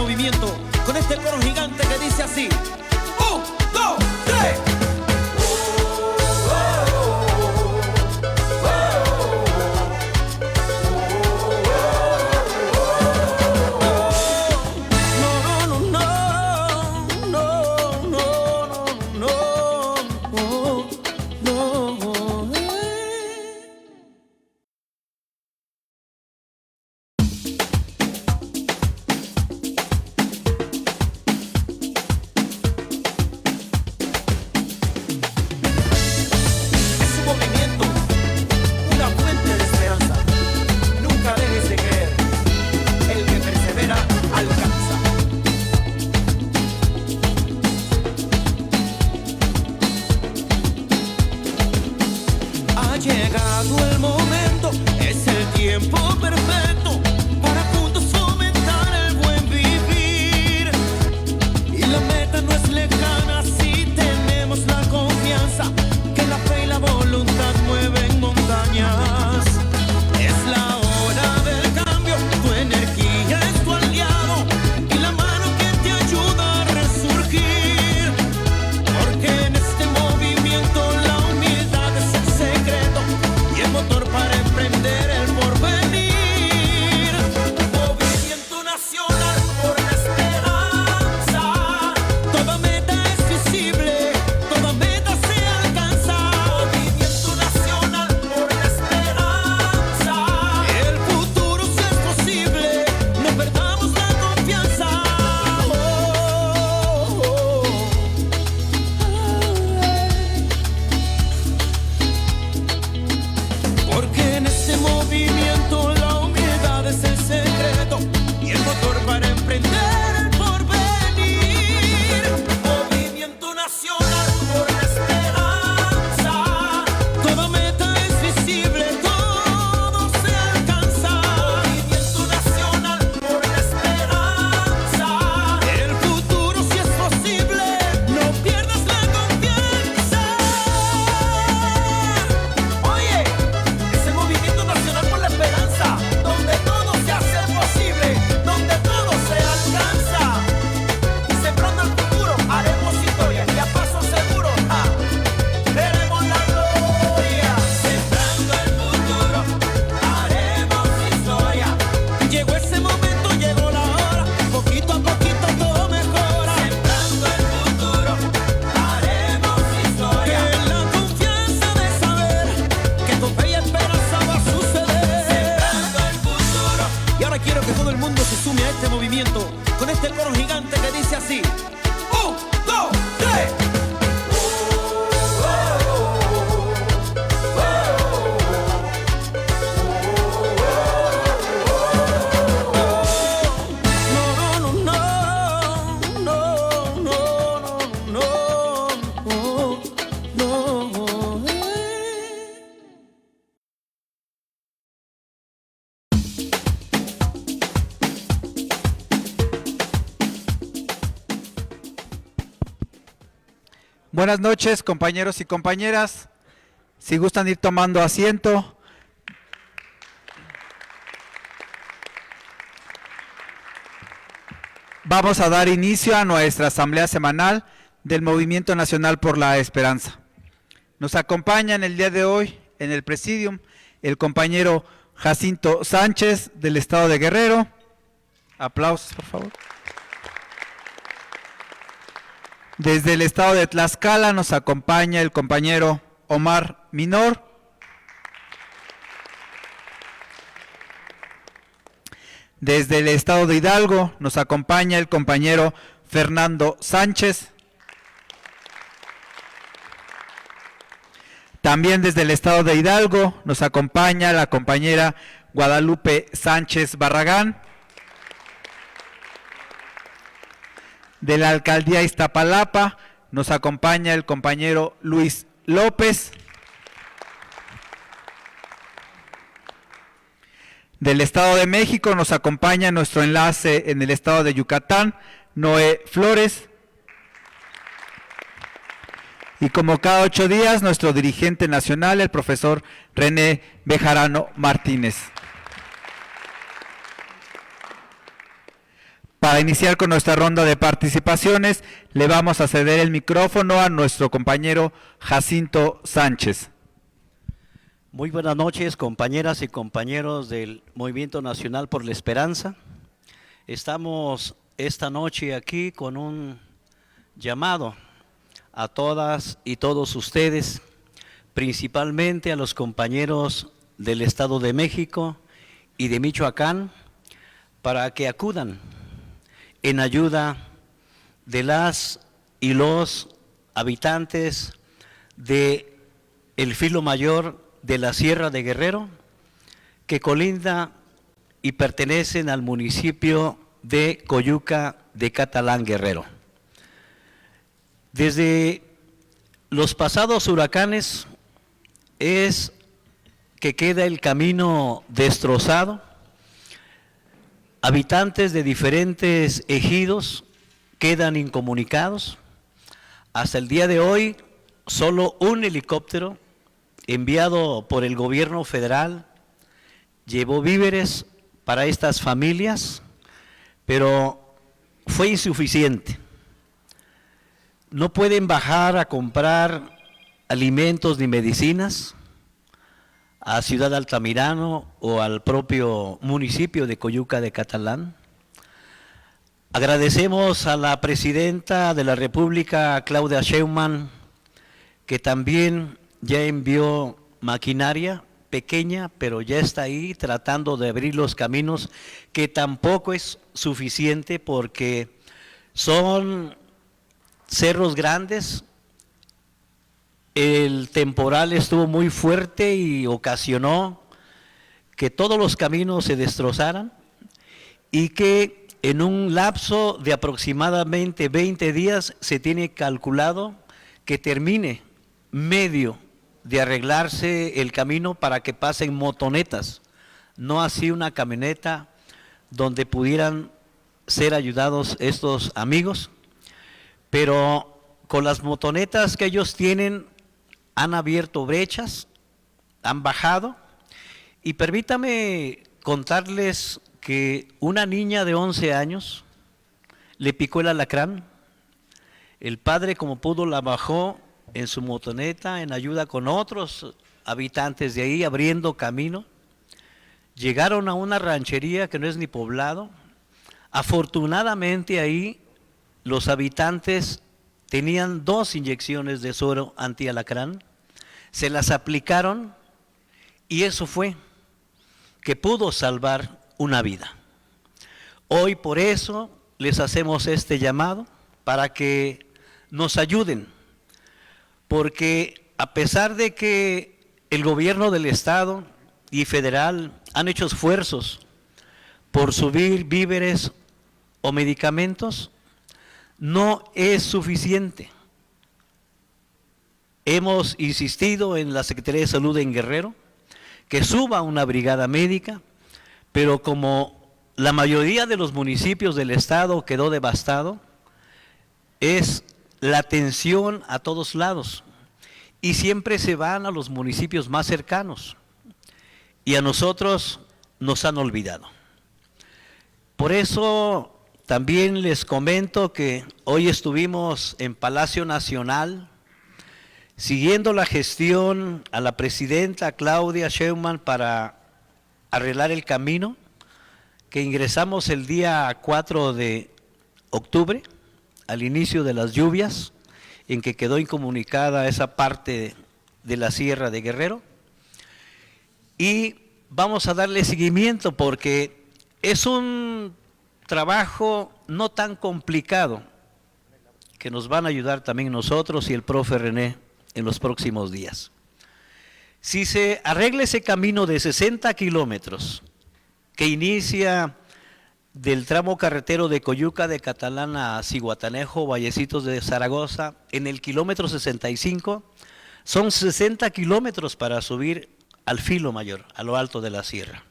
movimiento con este coro gigante que dice así: 1, 2, 3. Llegado el momento, es el tiempo perfecto para juntos fomentar el buen vivir. Y la meta no es lejana si tenemos la confianza que la fe y la voluntad mueven montañas. Es la hora del cambio, tu energía es tu aliado y la mano que te ayuda a resurgir. Porque en este movimiento la humildad es el secreto y el motor para emprender el porvenir. Movimiento nacional por la esperanza. Toda meta es visible, toda meta se alcanza. Movimiento nacional por la esperanza. El futuro si es posible, no perdamos la confianza. Porque en este movimiento la humildad es el secreto y el motor para emprender el porvenir. Movimiento nacional por la esperanza. Toda meta es visible, todo se alcanza. Movimiento nacional por la esperanza. El futuro si es posible, no pierdas la confianza. Oye, es el movimiento nacional por la esperanza, donde todo se hace posible, donde todo se alcanza. Sembrando el futuro, haremos historia y a paso seguro, veremos la gloria. Sembrando el futuro, haremos historia. Llegó ese momento, llegó la hora, poquito a poquito todo mejora. Sembrando el futuro, haremos historia. Que la confianza de saber que con fe y esperanza va a suceder. Sembrando el futuro. Y ahora quiero que todo el mundo se sume a este movimiento con este coro gigante que dice así: 1, 2, 3. Buenas noches, compañeros y compañeras. Si gustan ir tomando asiento. Vamos a dar inicio a nuestra asamblea semanal del Movimiento Nacional por la Esperanza. Nos acompaña en el día de hoy en el Presidium el compañero Jacinto Sánchez del estado de Guerrero. Aplausos, por favor. Desde el estado de Tlaxcala nos acompaña el compañero Omar Minor. Desde el estado de Hidalgo nos acompaña el compañero Fernando Sánchez. También desde el estado de Hidalgo nos acompaña la compañera Guadalupe Sánchez Barragán. De la alcaldía Iztapalapa nos acompaña el compañero Luis López. Del Estado de México nos acompaña nuestro enlace en el estado de Yucatán, Noé Flores. Y como cada 8 días, nuestro dirigente nacional, el profesor René Bejarano Martínez. Para iniciar con nuestra ronda de participaciones, le vamos a ceder el micrófono a nuestro compañero Jacinto Sánchez. Muy buenas noches, compañeras y compañeros del Movimiento Nacional por la Esperanza. Estamos esta noche aquí con un llamado a todas y todos ustedes, principalmente a los compañeros del Estado de México y de Michoacán, para que acudan en ayuda de las y los habitantes de el filo mayor de la Sierra de Guerrero, que colinda y pertenecen al municipio de Coyuca de Catalán, Guerrero. Desde los pasados huracanes es que queda el camino destrozado. Habitantes de diferentes ejidos quedan incomunicados. Hasta el día de hoy, solo un helicóptero enviado por el gobierno federal llevó víveres para estas familias, pero fue insuficiente. No pueden bajar a comprar alimentos ni medicinas a Ciudad Altamirano o al propio municipio de Coyuca de Catalán. Agradecemos a la presidenta de la República, Claudia Sheinbaum, que también ya envió maquinaria pequeña, pero ya está ahí tratando de abrir los caminos, que tampoco es suficiente porque son cerros grandes. El temporal estuvo muy fuerte y ocasionó que todos los caminos se destrozaran y que en un lapso de aproximadamente 20 días se tiene calculado que termine medio de arreglarse el camino para que pasen motonetas, no así una camioneta donde pudieran ser ayudados estos amigos, pero con las motonetas que ellos tienen han abierto brechas, han bajado, y permítame contarles que una niña de 11 años le picó el alacrán. El padre, como pudo, la bajó en su motoneta en ayuda con otros habitantes de ahí, abriendo camino. Llegaron a una ranchería que no es ni poblado. Afortunadamente ahí los habitantes tenían 2 inyecciones de suero antialacrán, se las aplicaron y eso fue que pudo salvar una vida. Hoy por eso les hacemos este llamado para que nos ayuden, porque a pesar de que el gobierno del estado y federal han hecho esfuerzos por subir víveres o medicamentos, no es suficiente. Hemos insistido en la Secretaría de Salud en Guerrero que suba una brigada médica, pero como la mayoría de los municipios del estado quedó devastado, es la atención a todos lados y siempre se van a los municipios más cercanos y a nosotros nos han olvidado. Por eso también les comento que hoy estuvimos en Palacio Nacional siguiendo la gestión a la presidenta Claudia Sheinbaum para arreglar el camino, que ingresamos el día 4 de octubre, al inicio de las lluvias, en que quedó incomunicada esa parte de la Sierra de Guerrero. Y vamos a darle seguimiento porque es un trabajo no tan complicado, que nos van a ayudar también nosotros y el profe René en los próximos días. Si se arregla ese camino de 60 kilómetros que inicia del tramo carretero de Coyuca de Catalán a Zihuatanejo, Vallecitos de Zaragoza, en el kilómetro 65, son 60 kilómetros para subir al filo mayor, a lo alto de la sierra.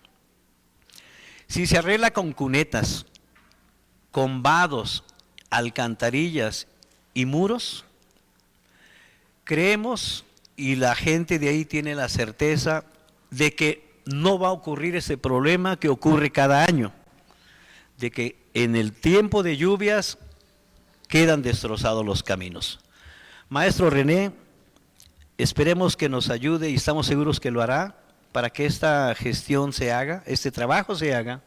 Si se arregla con cunetas, con vados, alcantarillas y muros, creemos, y la gente de ahí tiene la certeza, de que no va a ocurrir ese problema que ocurre cada año, de que en el tiempo de lluvias quedan destrozados los caminos. Maestro René, esperemos que nos ayude y estamos seguros que lo hará para que esta gestión se haga, este trabajo se haga,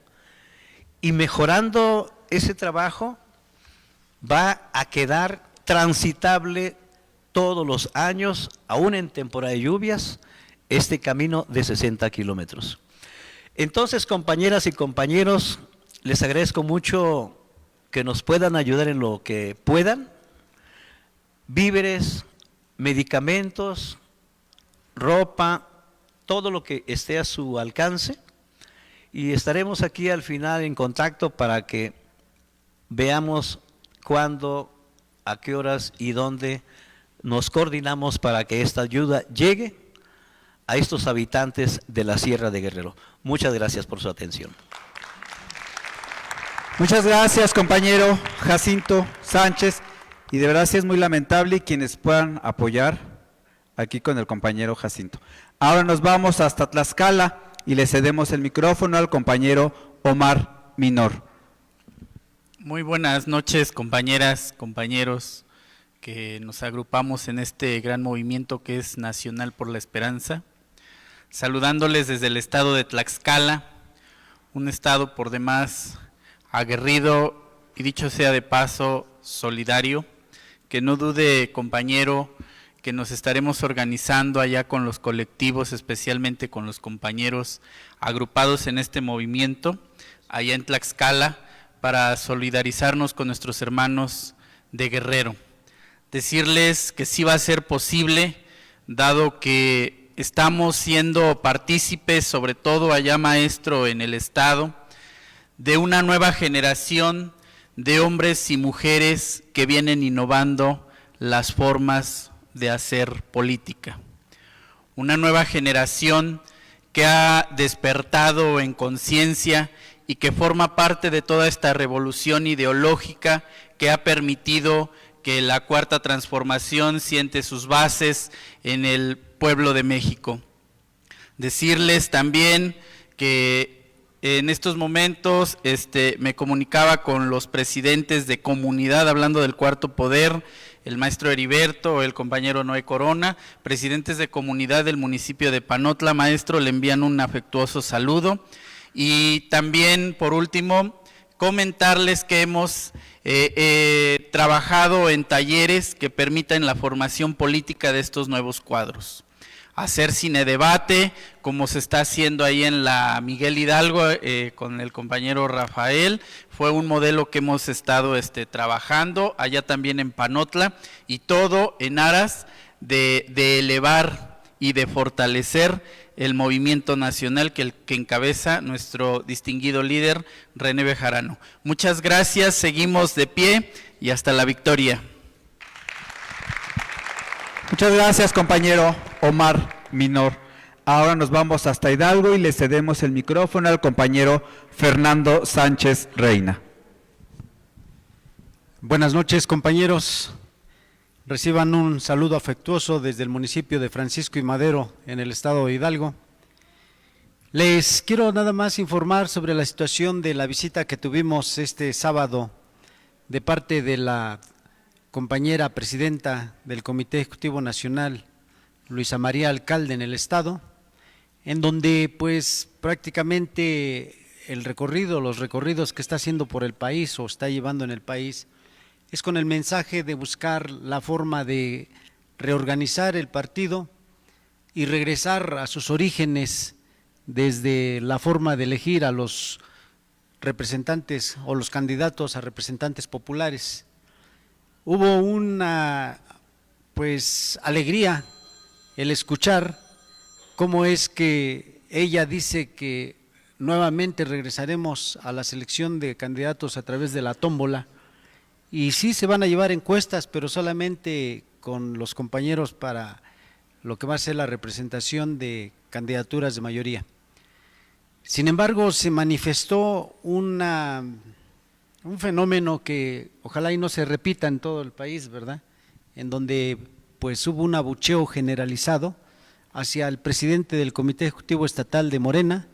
y mejorando ese trabajo va a quedar transitable todos los años, aún en temporada de lluvias, este camino de 60 kilómetros. Entonces, compañeras y compañeros, les agradezco mucho que nos puedan ayudar en lo que puedan, víveres, medicamentos, ropa, todo lo que esté a su alcance, y estaremos aquí al final en contacto para que veamos cuándo, a qué horas y dónde nos coordinamos para que esta ayuda llegue a estos habitantes de la Sierra de Guerrero. Muchas gracias por su atención. Muchas gracias, compañero Jacinto Sánchez, y de verdad sí es muy lamentable quienes puedan apoyar aquí con el compañero Jacinto. Ahora nos vamos hasta Tlaxcala y le cedemos el micrófono al compañero Omar Minor. Muy buenas noches, compañeras, compañeros, que nos agrupamos en este gran movimiento que es Nacional por la Esperanza. Saludándoles desde el estado de Tlaxcala, un estado por demás aguerrido y, dicho sea de paso, solidario. Que no dude, compañero, que nos estaremos organizando allá con los colectivos, especialmente con los compañeros agrupados en este movimiento, allá en Tlaxcala, para solidarizarnos con nuestros hermanos de Guerrero. Decirles que sí va a ser posible, dado que estamos siendo partícipes, sobre todo allá, maestro, en el estado, de una nueva generación de hombres y mujeres que vienen innovando las formas de hacer política. Una nueva generación que ha despertado en conciencia y que forma parte de toda esta revolución ideológica que ha permitido que la Cuarta Transformación siente sus bases en el pueblo de México. Decirles también que en estos momentos me comunicaba con los presidentes de comunidad, hablando del Cuarto Poder, el maestro Heriberto, el compañero Noé Corona, presidentes de comunidad del municipio de Panotla. Maestro, le envían un afectuoso saludo. Y también, por último, comentarles que hemos trabajado en talleres que permitan la formación política de estos nuevos cuadros. Hacer cine debate, como se está haciendo ahí en la Miguel Hidalgo con el compañero Rafael, fue un modelo que hemos estado trabajando, allá también en Panotla, y todo en aras de elevar y de fortalecer el movimiento nacional que encabeza nuestro distinguido líder René Bejarano. Muchas gracias, seguimos de pie y hasta la victoria. Muchas gracias, compañero Omar Minor. Ahora nos vamos hasta Hidalgo y le cedemos el micrófono al compañero Fernando Sánchez Reina. Buenas noches, compañeros. Reciban un saludo afectuoso desde el municipio de Francisco y Madero, en el estado de Hidalgo. Les quiero nada más informar sobre la situación de la visita que tuvimos este sábado de parte de la compañera presidenta del Comité Ejecutivo Nacional, Luisa María Alcalde, en el estado, en donde pues prácticamente los recorridos que está haciendo por el país o está llevando en el país, es con el mensaje de buscar la forma de reorganizar el partido y regresar a sus orígenes desde la forma de elegir a los representantes o los candidatos a representantes populares. Hubo una pues alegría el escuchar cómo es que ella dice que nuevamente regresaremos a la selección de candidatos a través de la tómbola. Y sí se van a llevar encuestas, pero solamente con los compañeros para lo que va a ser la representación de candidaturas de mayoría. Sin embargo, se manifestó un fenómeno que ojalá y no se repita en todo el país, ¿verdad? En donde pues hubo un abucheo generalizado hacia el presidente del Comité Ejecutivo Estatal de Morena,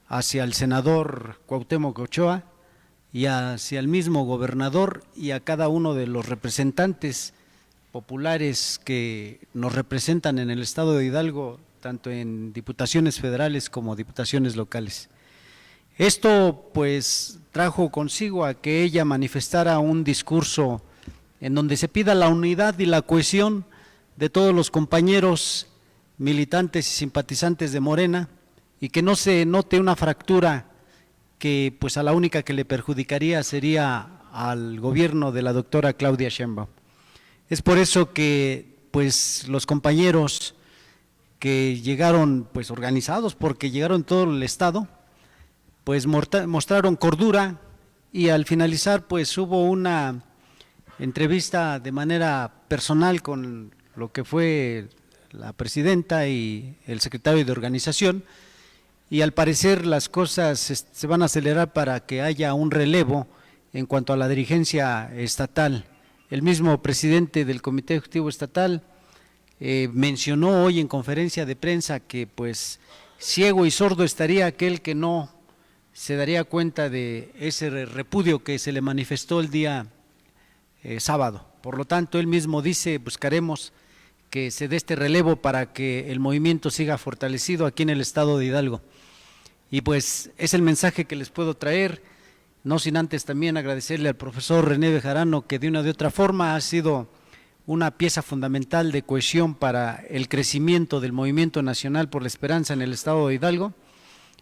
hacia el senador Cuauhtémoc Ochoa y hacia el mismo gobernador y a cada uno de los representantes populares que nos representan en el estado de Hidalgo, tanto en diputaciones federales como diputaciones locales. Esto pues trajo consigo a que ella manifestara un discurso en donde se pida la unidad y la cohesión de todos los compañeros militantes y simpatizantes de Morena, y que no se note una fractura que pues a la única que le perjudicaría sería al gobierno de la doctora Claudia Sheinbaum. Es por eso que pues los compañeros que llegaron pues organizados, porque llegaron todo el estado, pues mostraron cordura, y al finalizar pues hubo una entrevista de manera personal con lo que fue la presidenta y el secretario de organización, y al parecer las cosas se van a acelerar para que haya un relevo en cuanto a la dirigencia estatal. El mismo presidente del Comité Ejecutivo Estatal mencionó hoy en conferencia de prensa que pues ciego y sordo estaría aquel que no se daría cuenta de ese repudio que se le manifestó el día sábado. Por lo tanto, él mismo dice, buscaremos que se dé este relevo para que el movimiento siga fortalecido aquí en el estado de Hidalgo. Y pues es el mensaje que les puedo traer, no sin antes también agradecerle al profesor René Bejarano, que de una de otra forma ha sido una pieza fundamental de cohesión para el crecimiento del Movimiento Nacional por la Esperanza en el estado de Hidalgo.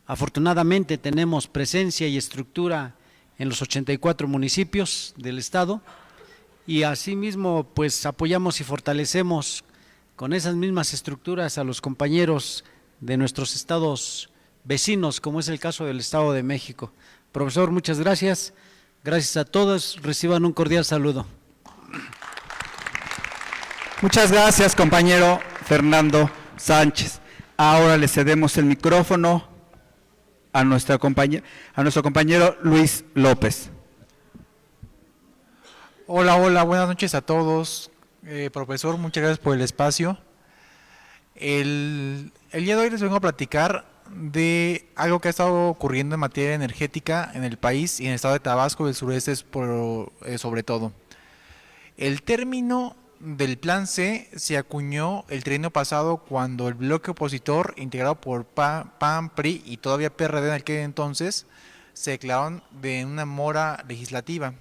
Afortunadamente tenemos presencia y estructura en los 84 municipios del estado, y asimismo pues apoyamos y fortalecemos con esas mismas estructuras a los compañeros de nuestros estados vecinos, como es el caso del Estado de México. Profesor, muchas gracias. Gracias a todos. Reciban un cordial saludo. Muchas gracias, compañero Fernando Sánchez. Ahora le cedemos el micrófono a nuestro compañero Luis López. Hola, hola, buenas noches a todos. Profesor, muchas gracias por el espacio. El día de hoy les vengo a platicar de algo que ha estado ocurriendo en materia energética en el país y en el estado de Tabasco y el sureste sobre todo. El término del Plan C se acuñó el trienio pasado cuando el bloque opositor, integrado por PAN, PRI y todavía PRD en aquel entonces, se declararon de una mora legislativa.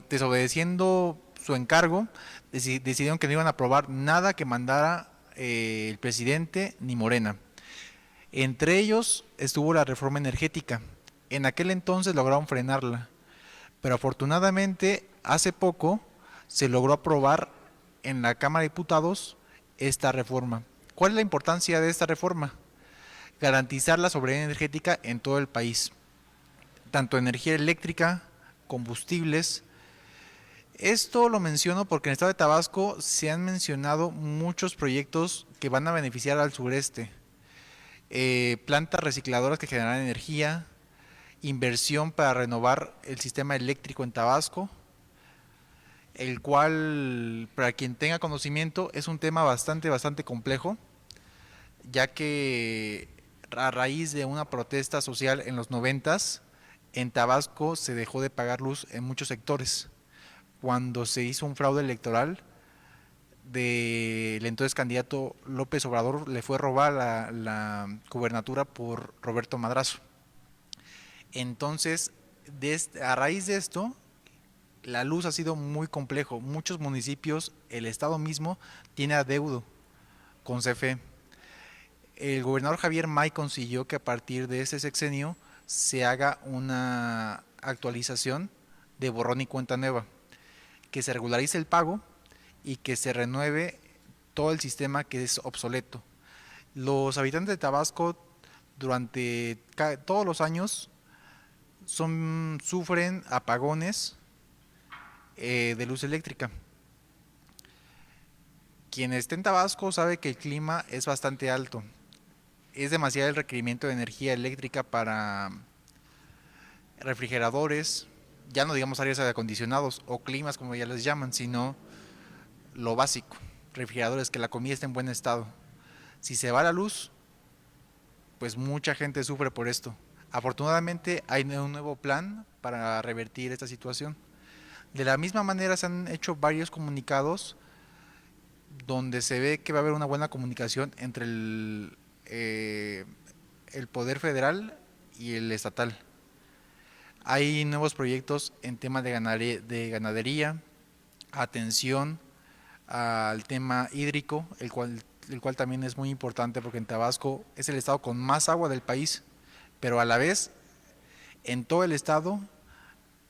Desobedeciendo su encargo, decidieron que no iban a aprobar nada que mandara el presidente ni Morena. Entre ellos estuvo la reforma energética. En aquel entonces lograron frenarla, pero afortunadamente hace poco se logró aprobar en la Cámara de Diputados esta reforma. ¿Cuál es la importancia de esta reforma? Garantizar la soberanía energética en todo el país, tanto energía eléctrica, combustibles. Esto lo menciono porque en el estado de Tabasco se han mencionado muchos proyectos que van a beneficiar al sureste. Plantas recicladoras que generan energía, inversión para renovar el sistema eléctrico en Tabasco, el cual, para quien tenga conocimiento, es un tema bastante complejo, ya que a raíz de una protesta social en los 90s, en Tabasco se dejó de pagar luz en muchos sectores, cuando se hizo un fraude electoral del entonces candidato López Obrador. Le fue robada la gubernatura por Roberto Madrazo. Entonces, a raíz de esto, la luz ha sido muy complejo. Muchos municipios, el estado mismo, tiene adeudo con CFE. El gobernador Javier May consiguió que a partir de ese sexenio se haga una actualización de borrón y cuenta nueva, que se regularice el pago y que se renueve todo el sistema que es obsoleto. Los habitantes de Tabasco durante todos los años sufren apagones de luz eléctrica. Quien esté en Tabasco sabe que el clima es bastante alto. Es demasiado el requerimiento de energía eléctrica para refrigeradores, ya no digamos áreas de acondicionados o climas como ya les llaman, sino lo básico, refrigeradores, que la comida esté en buen estado. Si se va la luz, pues mucha gente sufre por esto. Afortunadamente hay un nuevo plan para revertir esta situación. De la misma manera se han hecho varios comunicados donde se ve que va a haber una buena comunicación entre el poder federal y el estatal. Hay nuevos proyectos en tema de ganadería, atención al tema hídrico, el cual también es muy importante porque en Tabasco es el estado con más agua del país, pero a la vez en todo el estado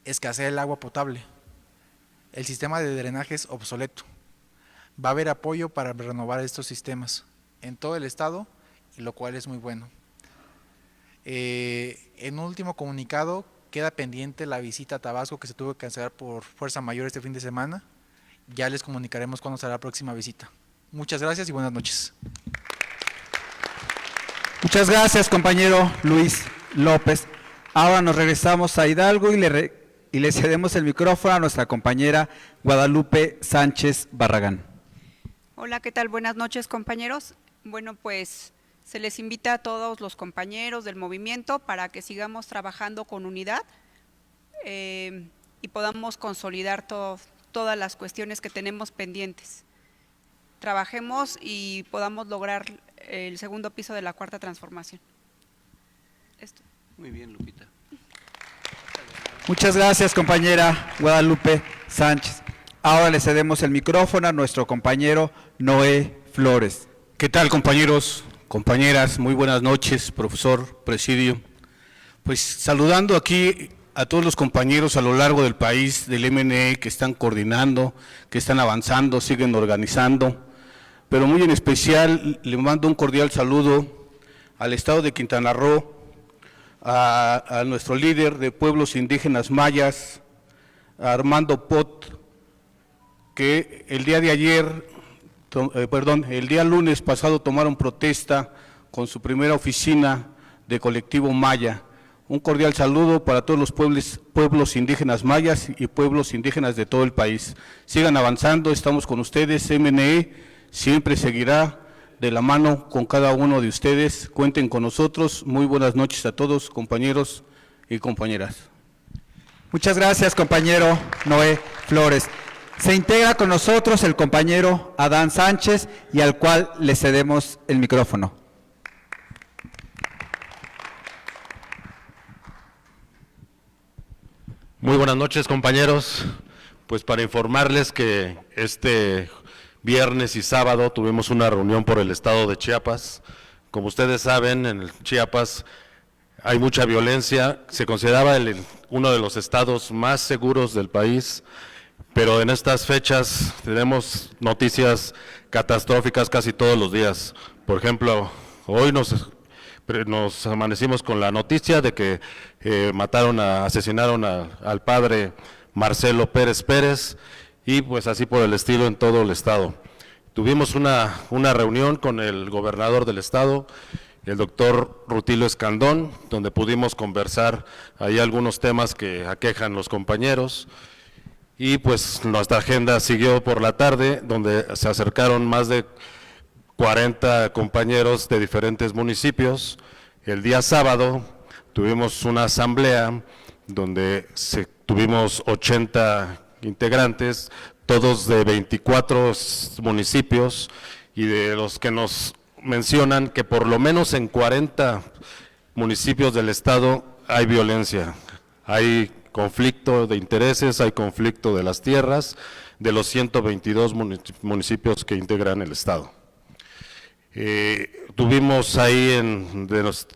escasea el agua potable. El sistema de drenaje es obsoleto. Va a haber apoyo para renovar estos sistemas en todo el estado, y lo cual es muy bueno. En un último comunicado, queda pendiente la visita a Tabasco que se tuvo que cancelar por fuerza mayor este fin de semana. Ya les comunicaremos cuándo será la próxima visita. Muchas gracias y buenas noches. Muchas gracias, compañero Luis López. Ahora nos regresamos a Hidalgo y le cedemos el micrófono a nuestra compañera Guadalupe Sánchez Barragán. Hola, ¿qué tal? Buenas noches, compañeros. Bueno, pues se les invita a todos los compañeros del movimiento para que sigamos trabajando con unidad y podamos consolidar todas las cuestiones que tenemos pendientes. Trabajemos y podamos lograr el segundo piso de la cuarta transformación. Esto. Muy bien, Lupita. Muchas gracias, compañera Guadalupe Sánchez. Ahora le cedemos el micrófono a nuestro compañero Noé Flores. ¿Qué tal, compañeros, compañeras? Muy buenas noches, profesor, presidio. Pues saludando aquí a todos los compañeros a lo largo del país del MNE que están coordinando, que están avanzando, siguen organizando, pero muy en especial le mando un cordial saludo al estado de Quintana Roo, a nuestro líder de pueblos indígenas mayas, a Armando Pot, que el día de ayer, el día lunes pasado tomaron protesta con su primera oficina de colectivo maya. Un cordial saludo para todos los pueblos indígenas mayas y pueblos indígenas de todo el país. Sigan avanzando, estamos con ustedes, MNE siempre seguirá de la mano con cada uno de ustedes, cuenten con nosotros. Muy buenas noches a todos, compañeros y compañeras. Muchas gracias, compañero Noé Flores. Se integra con nosotros el compañero Adán Sánchez, y al cual le cedemos el micrófono. Muy buenas noches, compañeros. Pues para informarles que este viernes y sábado tuvimos una reunión por el estado de Chiapas. Como ustedes saben, en Chiapas hay mucha violencia, se consideraba uno de los estados más seguros del país, pero en estas fechas tenemos noticias catastróficas casi todos los días. Por ejemplo, hoy nos amanecimos con la noticia de que asesinaron al padre Marcelo Pérez Pérez, y pues así por el estilo en todo el estado. Tuvimos una reunión con el gobernador del estado, el doctor Rutilio Escandón, donde pudimos conversar ahí algunos temas que aquejan los compañeros, y pues nuestra agenda siguió por la tarde, donde se acercaron más de 40 compañeros de diferentes municipios. El día sábado tuvimos una asamblea donde tuvimos 80 integrantes, todos de 24 municipios, y de los que nos mencionan que por lo menos en 40 municipios del estado hay violencia, hay conflicto de intereses, hay conflicto de las tierras, de los 122 municipios que integran el estado. Tuvimos ahí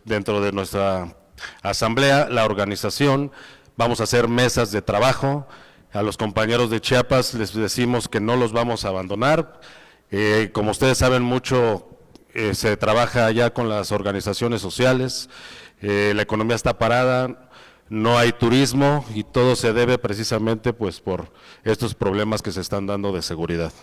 dentro de nuestra asamblea la organización, vamos a hacer mesas de trabajo. A los compañeros de Chiapas les decimos que no los vamos a abandonar. Como ustedes saben mucho, se trabaja ya con las organizaciones sociales, la economía está parada, no hay turismo, y todo se debe precisamente pues por estos problemas que se están dando de seguridad.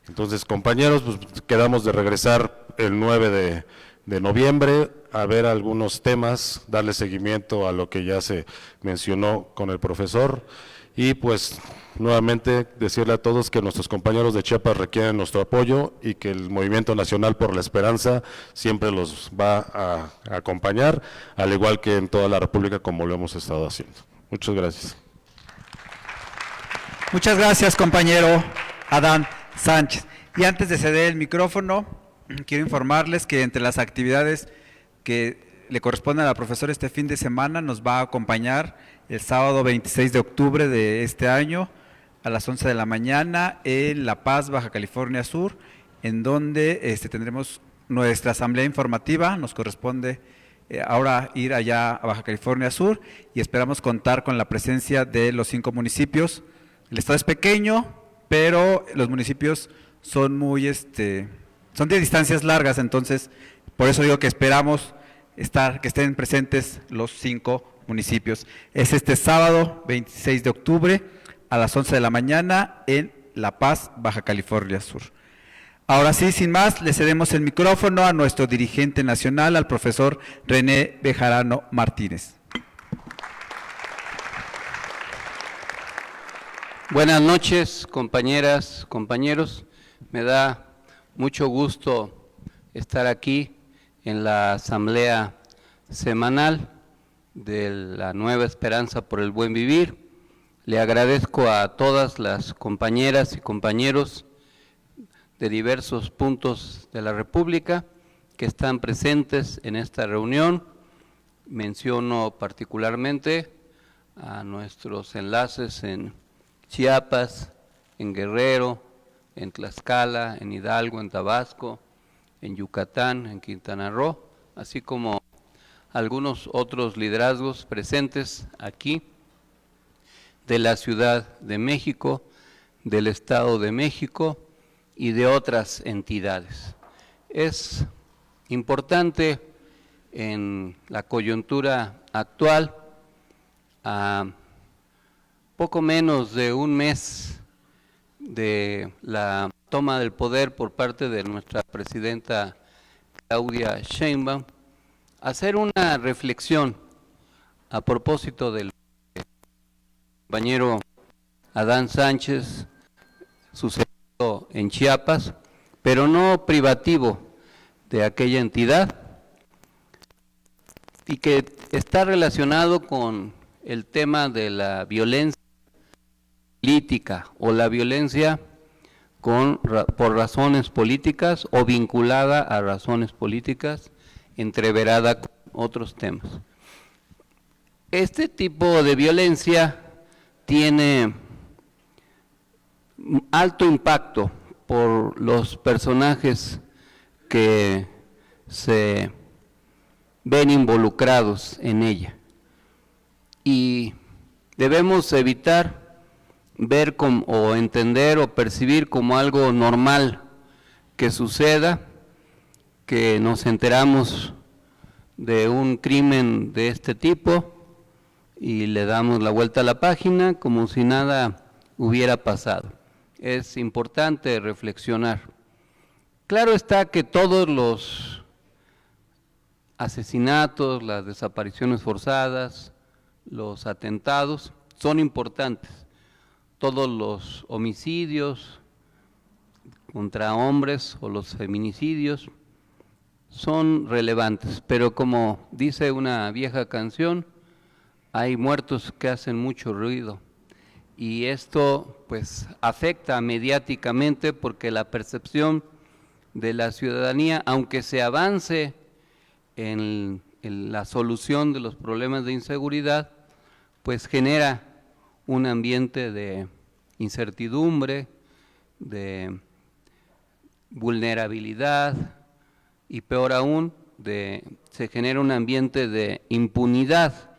Entonces, compañeros, pues quedamos de regresar el 9 de noviembre a ver algunos temas, darle seguimiento a lo que ya se mencionó con el profesor, y pues nuevamente decirle a todos que nuestros compañeros de Chiapas requieren nuestro apoyo y que el Movimiento Nacional por la Esperanza siempre los va a acompañar, al igual que en toda la República como lo hemos estado haciendo. Muchas gracias. Muchas gracias, compañero Adán Sánchez. Y antes de ceder el micrófono, quiero informarles que entre las actividades que le corresponden a la profesora este fin de semana, nos va a acompañar el sábado 26 de octubre de este año a las 11 de la mañana en La Paz, Baja California Sur, en donde tendremos nuestra asamblea informativa. Nos corresponde ahora ir allá a Baja California Sur y esperamos contar con la presencia de los 5 municipios. El estado es pequeño, pero los municipios son muy, son de distancias largas, entonces por eso digo que esperamos que estén presentes los 5 municipios. Es este sábado 26 de octubre a las 11 de la mañana en La Paz, Baja California Sur. Ahora sí, sin más, le cedemos el micrófono a nuestro dirigente nacional, al profesor René Bejarano Martínez. Buenas noches, compañeras, compañeros. Me da mucho gusto estar aquí en la asamblea semanal de la Nueva Esperanza por el Buen Vivir. Le agradezco a todas las compañeras y compañeros de diversos puntos de la República que están presentes en esta reunión. Menciono particularmente a nuestros enlaces en Chiapas, en Guerrero, en Tlaxcala, en Hidalgo, en Tabasco, en Yucatán, en Quintana Roo, así como algunos otros liderazgos presentes aquí de la Ciudad de México, del Estado de México y de otras entidades. Es importante en la coyuntura actual, a poco menos de un mes de la toma del poder por parte de nuestra presidenta Claudia Sheinbaum, hacer una reflexión a propósito del compañero Adán Sánchez sucedido en Chiapas, pero no privativo de aquella entidad, y que está relacionado con el tema de la violencia política o la violencia por razones políticas o vinculada a razones políticas, entreverada con otros temas. Este tipo de violencia tiene alto impacto por los personajes que se ven involucrados en ella, y debemos evitar ver o entender o percibir como algo normal que suceda, que nos enteramos de un crimen de este tipo y le damos la vuelta a la página como si nada hubiera pasado. Es importante reflexionar. Claro está que todos los asesinatos, las desapariciones forzadas, los atentados son importantes. Todos los homicidios contra hombres o los feminicidios son relevantes, pero como dice una vieja canción, hay muertos que hacen mucho ruido, y esto pues afecta mediáticamente porque la percepción de la ciudadanía, aunque se avance en la solución de los problemas de inseguridad, pues genera un ambiente de incertidumbre, de vulnerabilidad y peor aún, se genera un ambiente de impunidad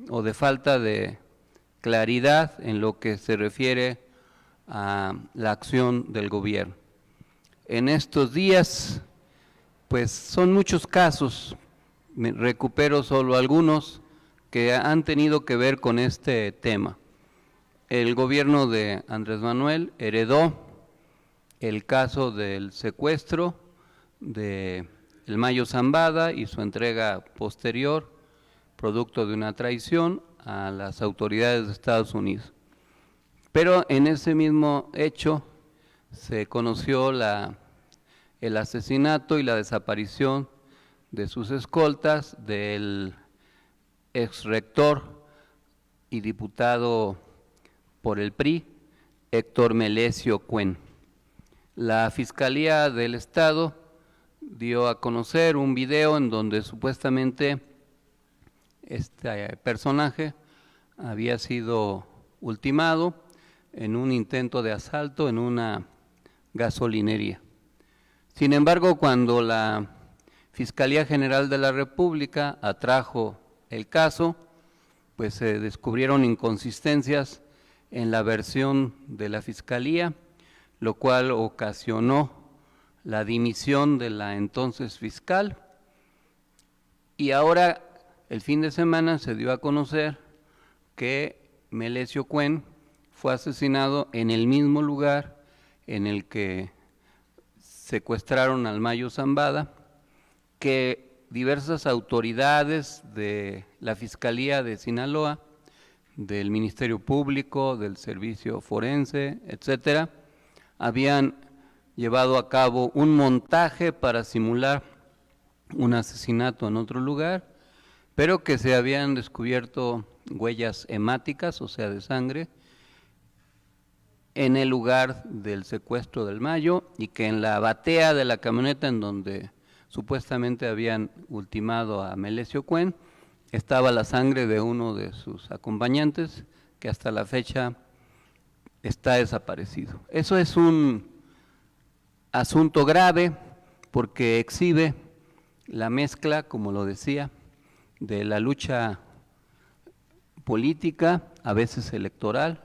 o de falta de claridad en lo que se refiere a la acción del gobierno. En estos días, pues son muchos casos, me recupero solo algunos, que han tenido que ver con este tema. El gobierno de Andrés Manuel heredó el caso del secuestro de el Mayo Zambada y su entrega posterior, producto de una traición a las autoridades de Estados Unidos. Pero en ese mismo hecho se conoció el asesinato y la desaparición de sus escoltas, del ex rector y diputado por el PRI, Héctor Melesio Cuen. La Fiscalía del Estado dio a conocer un video en donde supuestamente este personaje había sido ultimado en un intento de asalto en una gasolinería. Sin embargo, cuando la Fiscalía General de la República atrajo el caso, pues se descubrieron inconsistencias en la versión de la Fiscalía, lo cual ocasionó la dimisión de la entonces fiscal, y ahora el fin de semana se dio a conocer que Melesio Cuen fue asesinado en el mismo lugar en el que secuestraron al Mayo Zambada, que diversas autoridades de la Fiscalía de Sinaloa, del Ministerio Público, del Servicio Forense, etcétera, habían llevado a cabo un montaje para simular un asesinato en otro lugar, pero que se habían descubierto huellas hemáticas, o sea, de sangre, en el lugar del secuestro del Mayo, y que en la batea de la camioneta en donde supuestamente habían ultimado a Melesio Cuen estaba la sangre de uno de sus acompañantes, que hasta la fecha está desaparecido. Eso es un asunto grave porque exhibe la mezcla, como lo decía, de la lucha política, a veces electoral,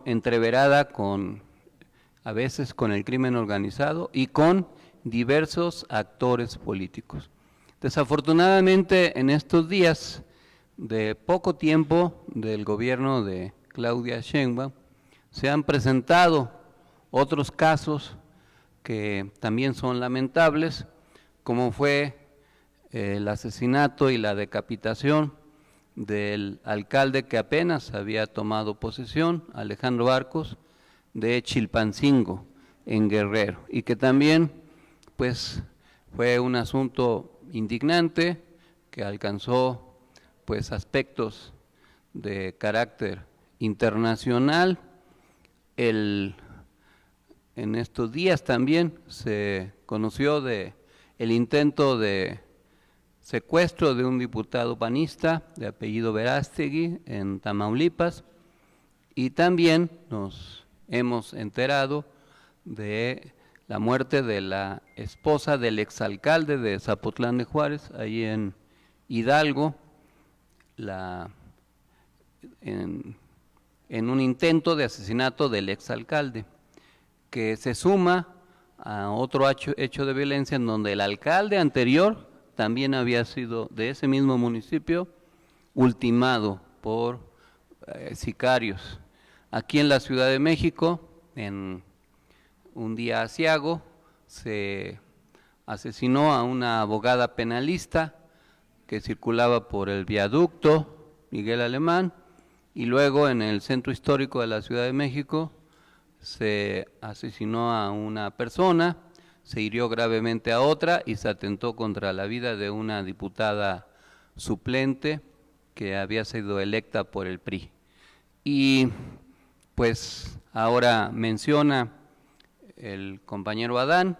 entreverada con, a veces con el crimen organizado y con diversos actores políticos. Desafortunadamente, en estos días de poco tiempo del gobierno de Claudia Sheinbaum, se han presentado otros casos que también son lamentables, como fue el asesinato y la decapitación del alcalde que apenas había tomado posesión, Alejandro Arcos, de Chilpancingo, en Guerrero, y que también pues fue un asunto indignante que alcanzó pues aspectos de carácter internacional. En estos días también se conoció de el intento de secuestro de un diputado panista de apellido Verástegui en Tamaulipas, y también nos hemos enterado de la muerte de la esposa del exalcalde de Zapotlán de Juárez, ahí en Hidalgo, en un intento de asesinato del exalcalde, que se suma a otro hecho de violencia en donde el alcalde anterior también había sido de ese mismo municipio ultimado por sicarios. Aquí en la Ciudad de México, en un día aciago, se asesinó a una abogada penalista que circulaba por el viaducto Miguel Alemán, y luego en el centro histórico de la Ciudad de México se asesinó a una persona, se hirió gravemente a otra y se atentó contra la vida de una diputada suplente que había sido electa por el PRI. Y pues ahora menciona el compañero Adán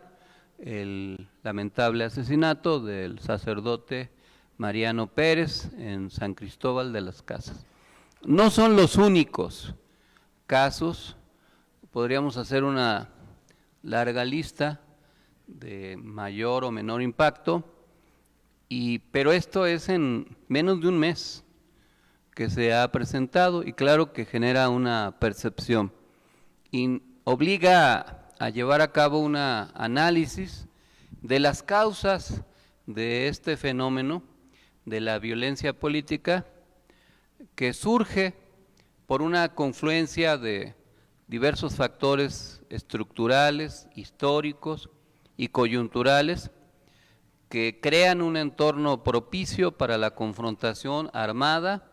el lamentable asesinato del sacerdote Mariano Pérez en San Cristóbal de las Casas. No son los únicos casos, podríamos hacer una larga lista de mayor o menor impacto, pero esto es en menos de un mes que se ha presentado, y claro que genera una percepción y obliga a llevar a cabo un análisis de las causas de este fenómeno de la violencia política, que surge por una confluencia de diversos factores estructurales, históricos y coyunturales que crean un entorno propicio para la confrontación armada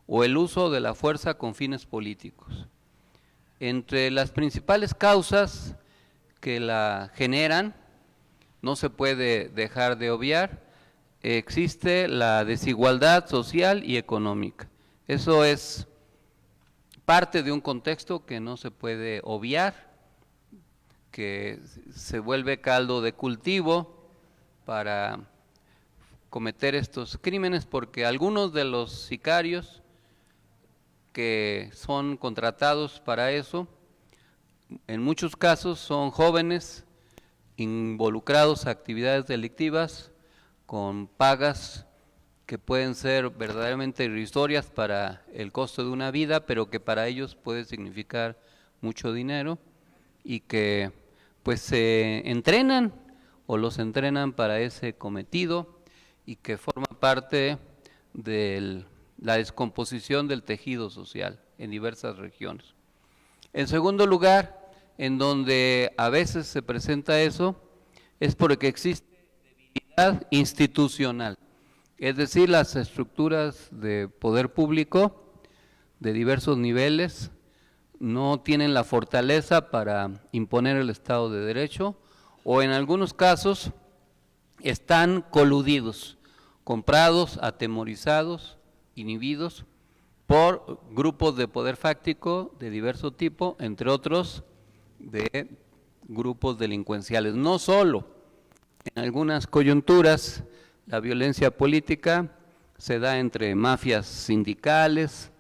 o el uso de la fuerza con fines políticos. Entre las principales causas que la generan, no se puede dejar de obviar, existe la desigualdad social y económica. Eso es parte de un contexto que no se puede obviar, que se vuelve caldo de cultivo para cometer estos crímenes, porque algunos de los sicarios que son contratados para eso, en muchos casos son jóvenes involucrados a actividades delictivas con pagas que pueden ser verdaderamente irrisorias para el costo de una vida, pero que para ellos puede significar mucho dinero, y que pues se entrenan o los entrenan para ese cometido, y que forma parte de la descomposición del tejido social en diversas regiones. En segundo lugar, en donde a veces se presenta eso, es porque existe debilidad institucional, es decir, las estructuras de poder público de diversos niveles no tienen la fortaleza para imponer el Estado de Derecho, o en algunos casos están coludidos, comprados, atemorizados, inhibidos por grupos de poder fáctico de diverso tipo, entre otros de grupos delincuenciales. No solo en algunas coyunturas la violencia política se da entre mafias sindicales,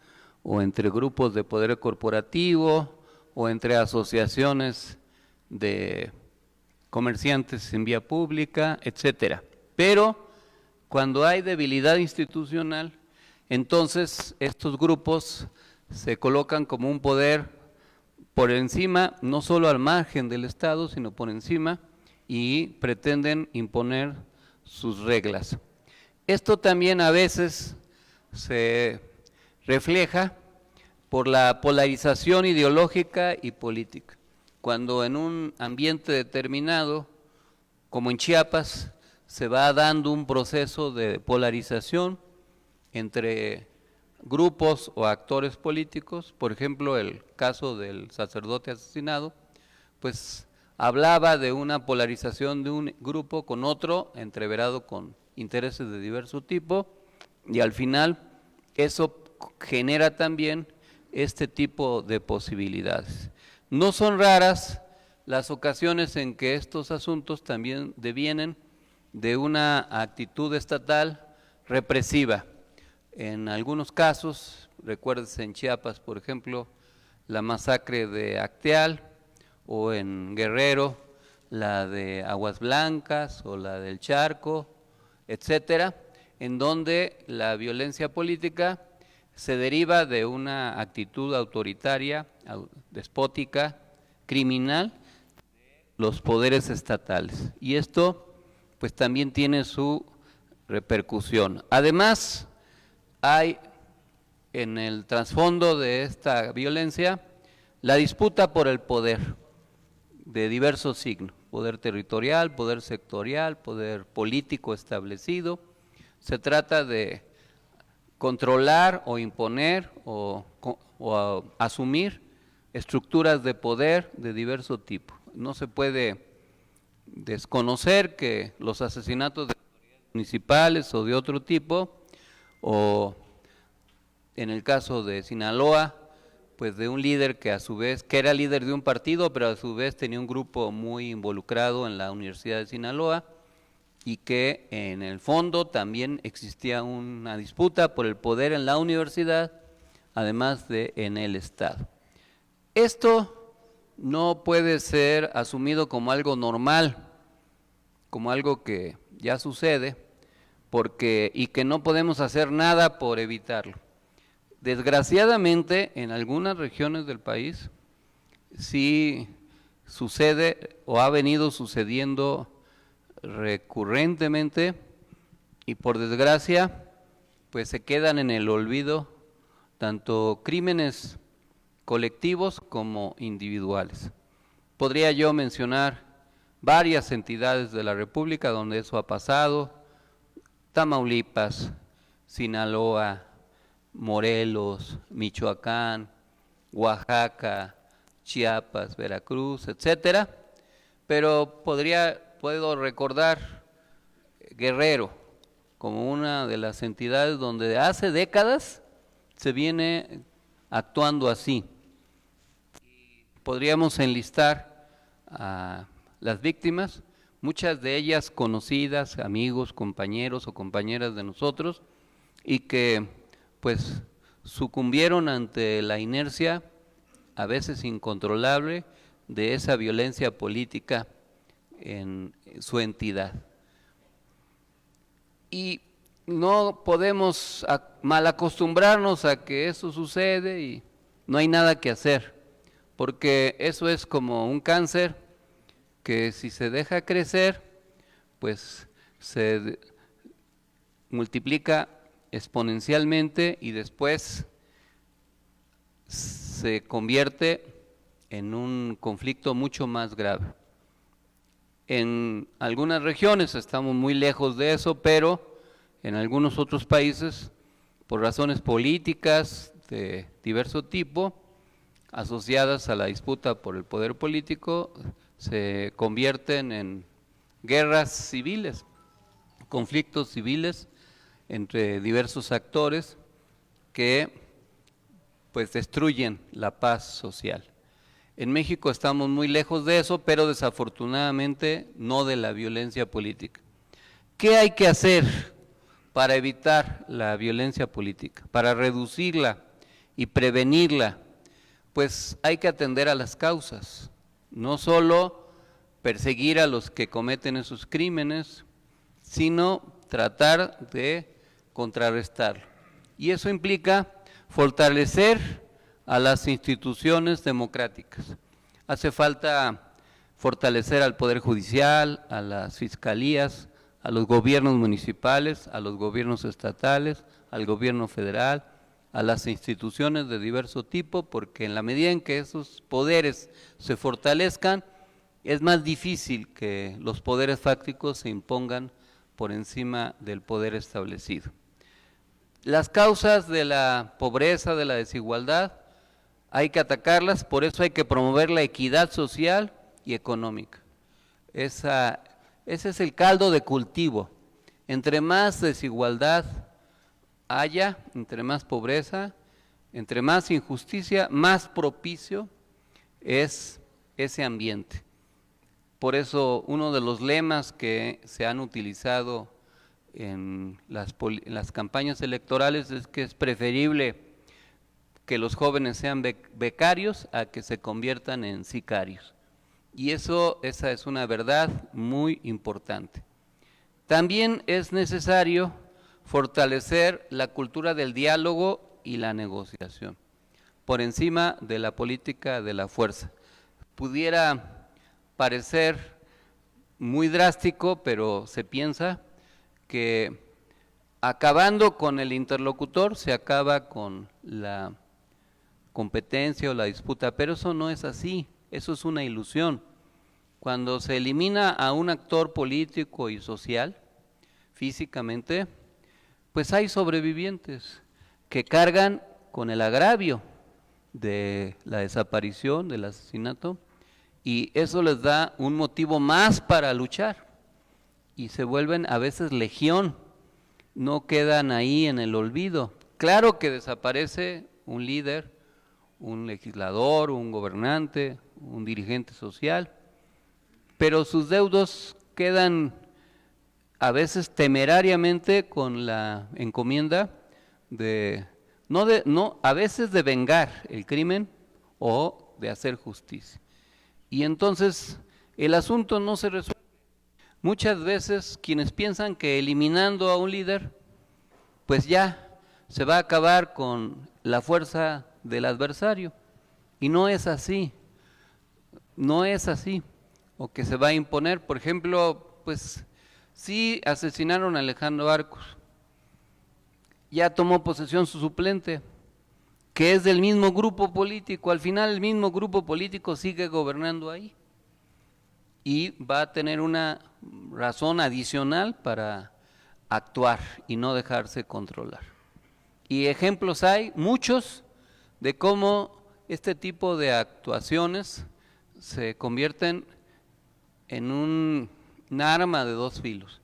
o entre grupos de poder corporativo, o entre asociaciones de comerciantes en vía pública, etcétera. Pero cuando hay debilidad institucional, entonces estos grupos se colocan como un poder por encima, no solo al margen del Estado, sino por encima, y pretenden imponer sus reglas. Esto también a veces se refleja por la polarización ideológica y política. Cuando en un ambiente determinado, como en Chiapas, se va dando un proceso de polarización entre grupos o actores políticos, por ejemplo, el caso del sacerdote asesinado, pues hablaba de una polarización de un grupo con otro, entreverado con intereses de diverso tipo, y al final eso genera también este tipo de posibilidades. No son raras las ocasiones en que estos asuntos también devienen de una actitud estatal represiva. En algunos casos, recuérdese en Chiapas, por ejemplo, la masacre de Acteal, o en Guerrero, la de Aguas Blancas o la del Charco, etcétera, en donde la violencia política se deriva de una actitud autoritaria, despótica, criminal de los poderes estatales. Y esto pues también tiene su repercusión. Además, hay en el trasfondo de esta violencia la disputa por el poder de diversos signos: poder territorial, poder sectorial, poder político establecido. Se trata de controlar o imponer o asumir estructuras de poder de diverso tipo. No se puede desconocer que los asesinatos de autoridades municipales o de otro tipo, o en el caso de Sinaloa, pues de un líder que a su vez, que era líder de un partido, pero a su vez tenía un grupo muy involucrado en la Universidad de Sinaloa, y que en el fondo también existía una disputa por el poder en la universidad, además de en el Estado. Esto no puede ser asumido como algo normal, como algo que ya sucede, y que no podemos hacer nada por evitarlo. Desgraciadamente, en algunas regiones del país sí sucede o ha venido sucediendo recurrentemente, y por desgracia pues se quedan en el olvido tanto crímenes colectivos como individuales. Podría yo mencionar varias entidades de la República donde eso ha pasado: Tamaulipas, Sinaloa, Morelos, Michoacán, Oaxaca, Chiapas, Veracruz, etcétera. Pero puedo recordar Guerrero como una de las entidades donde hace décadas se viene actuando así. Podríamos enlistar a las víctimas, muchas de ellas conocidas, amigos, compañeros o compañeras de nosotros, y que pues sucumbieron ante la inercia, a veces incontrolable, de esa violencia política en su entidad. Y no podemos mal acostumbrarnos a que eso sucede y no hay nada que hacer, porque eso es como un cáncer que si se deja crecer, pues se multiplica exponencialmente y después se convierte en un conflicto mucho más grave. En algunas regiones estamos muy lejos de eso, pero en algunos otros países, por razones políticas de diverso tipo, asociadas a la disputa por el poder político, se convierten en guerras civiles, conflictos civiles entre diversos actores que pues destruyen la paz social. En México estamos muy lejos de eso, pero desafortunadamente no de la violencia política. ¿Qué hay que hacer para evitar la violencia política, para reducirla y prevenirla? Pues hay que atender a las causas, no solo perseguir a los que cometen esos crímenes, sino tratar de contrarrestarlo. Y eso implica fortalecer a las instituciones democráticas. Hace falta fortalecer al Poder Judicial, a las fiscalías, a los gobiernos municipales, a los gobiernos estatales, al gobierno federal, a las instituciones de diverso tipo, porque en la medida en que esos poderes se fortalezcan, es más difícil que los poderes fácticos se impongan por encima del poder establecido. Las causas de la pobreza, de la desigualdad, hay que atacarlas, por eso hay que promover la equidad social y económica. Ese es el caldo de cultivo. Entre más desigualdad haya, entre más pobreza, entre más injusticia, más propicio es ese ambiente. Por eso uno de los lemas que se han utilizado en las campañas electorales es que es preferible que los jóvenes sean becarios a que se conviertan en sicarios. Y esa es una verdad muy importante. También es necesario fortalecer la cultura del diálogo y la negociación, por encima de la política de la fuerza. Pudiera parecer muy drástico, pero se piensa que acabando con el interlocutor se acaba con la competencia o la disputa, pero eso no es así, eso es una ilusión. Cuando se elimina a un actor político y social, físicamente, pues hay sobrevivientes que cargan con el agravio de la desaparición, del asesinato, y eso les da un motivo más para luchar, y se vuelven a veces legión, no quedan ahí en el olvido. Claro que desaparece un líder, un legislador, un gobernante, un dirigente social, pero sus deudos quedan a veces temerariamente con la encomienda a veces de vengar el crimen o de hacer justicia. Y entonces el asunto no se resuelve. Muchas veces quienes piensan que eliminando a un líder, pues ya se va a acabar con la fuerza del adversario. Y no es así, no es así. O que se va a imponer, por ejemplo, pues sí asesinaron a Alejandro Arcos, ya tomó posesión su suplente, que es del mismo grupo político, al final el mismo grupo político sigue gobernando ahí y va a tener una razón adicional para actuar y no dejarse controlar. Y ejemplos hay muchos de cómo este tipo de actuaciones se convierten en un arma de dos filos.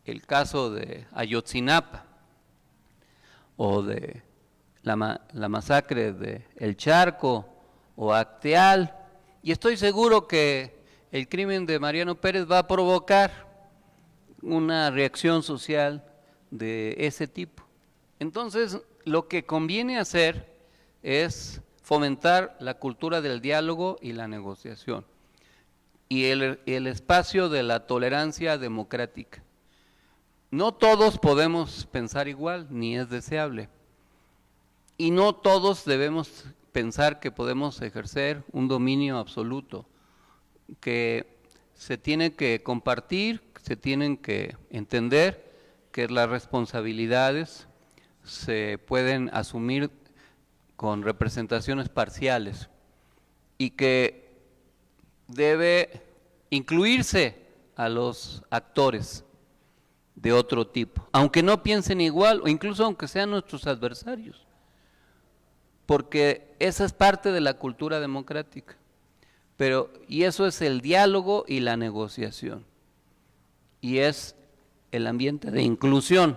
El caso de Ayotzinapa o de la masacre de El Charco o Acteal, y estoy seguro que el crimen de Mariano Pérez va a provocar una reacción social de ese tipo. Entonces, lo que conviene hacer es fomentar la cultura del diálogo y la negociación, y el espacio de la tolerancia democrática. No todos podemos pensar igual, ni es deseable, y no todos debemos pensar que podemos ejercer un dominio absoluto, que se tiene que compartir, se tienen que entender que las responsabilidades se pueden asumir con representaciones parciales y que debe incluirse a los actores de otro tipo, aunque no piensen igual o incluso aunque sean nuestros adversarios, porque esa es parte de la cultura democrática. Y eso es el diálogo y la negociación, y es el ambiente de inclusión.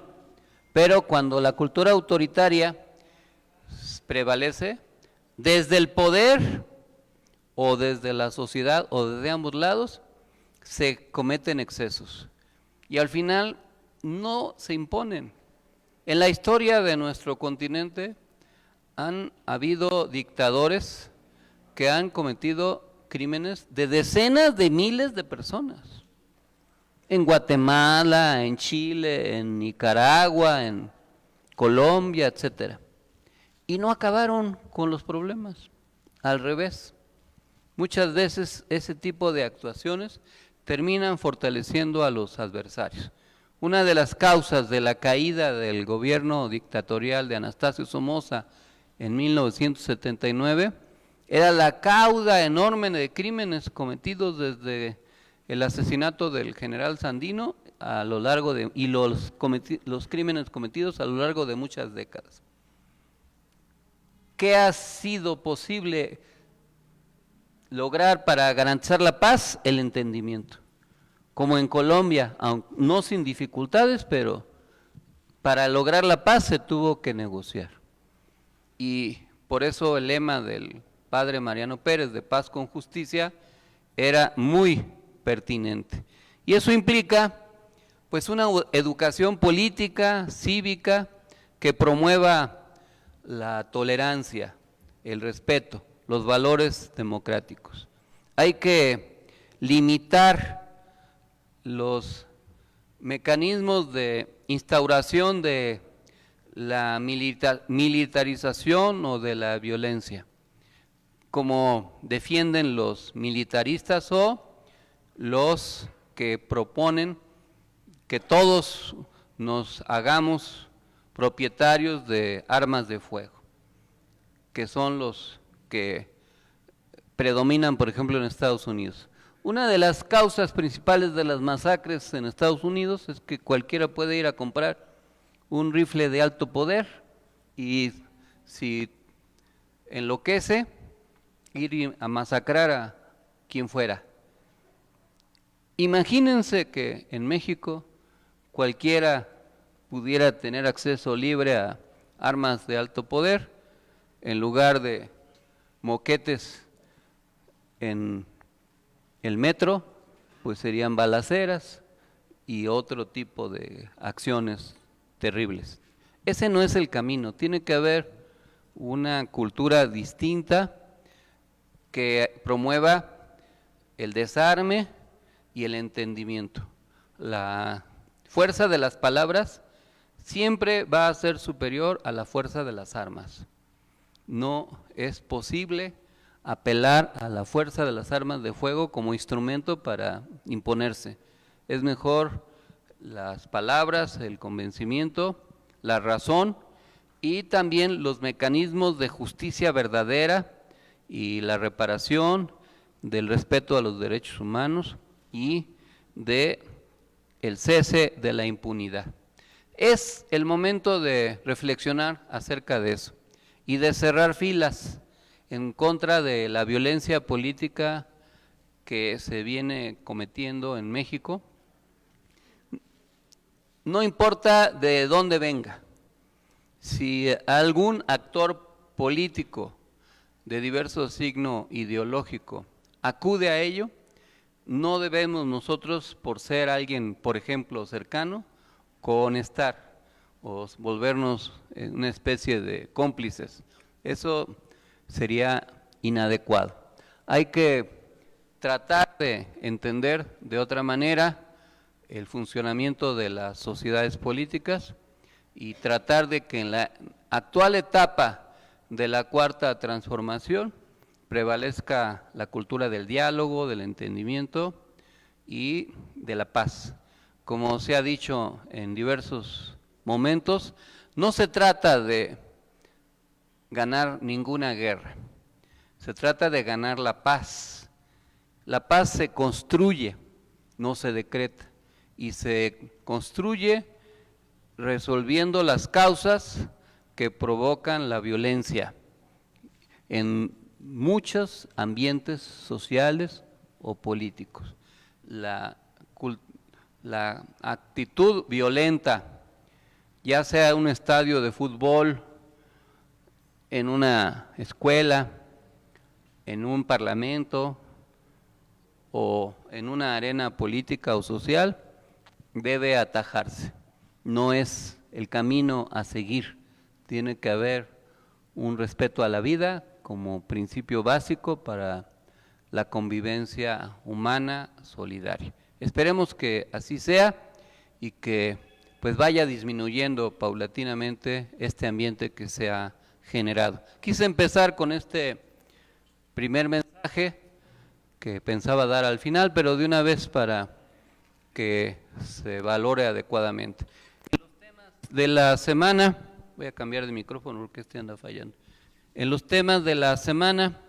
Pero cuando la cultura autoritaria prevalece, desde el poder o desde la sociedad o desde ambos lados, se cometen excesos y al final no se imponen. En la historia de nuestro continente han habido dictadores que han cometido crímenes de decenas de miles de personas. En Guatemala, en Chile, en Nicaragua, en Colombia, etcétera. Y no acabaron con los problemas. Al revés. Muchas veces ese tipo de actuaciones terminan fortaleciendo a los adversarios. Una de las causas de la caída del gobierno dictatorial de Anastasio Somoza en 1979 era la cauda enorme de crímenes cometidos desde el asesinato del general Sandino a lo largo de, y los crímenes cometidos a lo largo de muchas décadas. ¿Qué ha sido posible lograr para garantizar la paz? El entendimiento. Como en Colombia, no sin dificultades, pero para lograr la paz se tuvo que negociar. Y por eso el lema del padre Mariano Pérez de Paz con Justicia era muy pertinente. Y eso implica pues una educación política, cívica, que promueva la tolerancia, el respeto, los valores democráticos. Hay que limitar los mecanismos de instauración de la militarización o de la violencia, como defienden los militaristas o los que proponen que todos nos hagamos propietarios de armas de fuego, que son los que predominan, por ejemplo, en Estados Unidos. Una de las causas principales de las masacres en Estados Unidos es que cualquiera puede ir a comprar un rifle de alto poder y si enloquece, ir a masacrar a quien fuera. Imagínense que en México cualquiera pudiera tener acceso libre a armas de alto poder, en lugar de moquetes en el metro, pues serían balaceras y otro tipo de acciones terribles. Ese no es el camino, tiene que haber una cultura distinta que promueva el desarme y el entendimiento. La fuerza de las palabras siempre va a ser superior a la fuerza de las armas. No es posible apelar a la fuerza de las armas de fuego como instrumento para imponerse. Es mejor las palabras, el convencimiento, la razón y también los mecanismos de justicia verdadera y la reparación, del respeto a los derechos humanos y de el cese de la impunidad. Es el momento de reflexionar acerca de eso y de cerrar filas en contra de la violencia política que se viene cometiendo en México. No importa de dónde venga, Si algún actor político de diverso signo ideológico acude a ello, no debemos nosotros, por ser alguien, por ejemplo, cercano, cohonestar o volvernos una especie de cómplices. Eso sería inadecuado. Hay que tratar de entender de otra manera el funcionamiento de las sociedades políticas y tratar de que en la actual etapa de la Cuarta Transformación prevalezca la cultura del diálogo, del entendimiento y de la paz. Como se ha dicho en diversos momentos, no se trata de ganar ninguna guerra, se trata de ganar la paz. La paz se construye, no se decreta, y se construye resolviendo las causas que provocan la violencia en muchos ambientes sociales o políticos. La actitud violenta, ya sea en un estadio de fútbol, en una escuela, en un parlamento o en una arena política o social, debe atajarse. No es el camino a seguir. Tiene que haber un respeto a la vida como principio básico para la convivencia humana solidaria. Esperemos que así sea y que pues vaya disminuyendo paulatinamente este ambiente que se ha generado. Quise empezar con este primer mensaje que pensaba dar al final, pero de una vez para que se valore adecuadamente. En los temas de la semana, voy a cambiar de micrófono porque este anda fallando. En los temas de la semana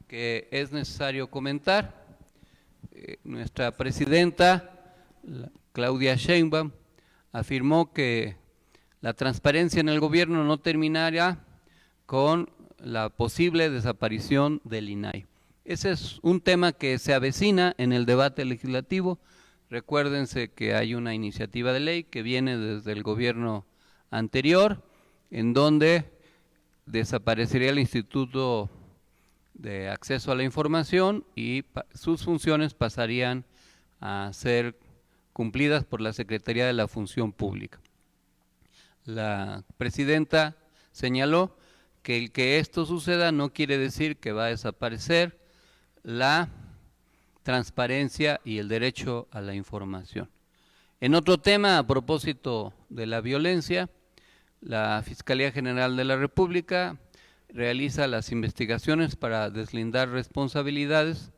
que es necesario comentar, nuestra presidenta, Claudia Sheinbaum, afirmó que la transparencia en el gobierno no terminará con la posible desaparición del INAI. Ese es un tema que se avecina en el debate legislativo. Recuérdense que hay una iniciativa de ley que viene desde el gobierno anterior, en donde desaparecería el Instituto de Acceso a la Información y sus funciones pasarían a ser cumplidas por la Secretaría de la Función Pública. La presidenta señaló que el que esto suceda no quiere decir que va a desaparecer la transparencia y el derecho a la información. En otro tema, a propósito de la violencia, la Fiscalía General de la República realiza las investigaciones para deslindar responsabilidades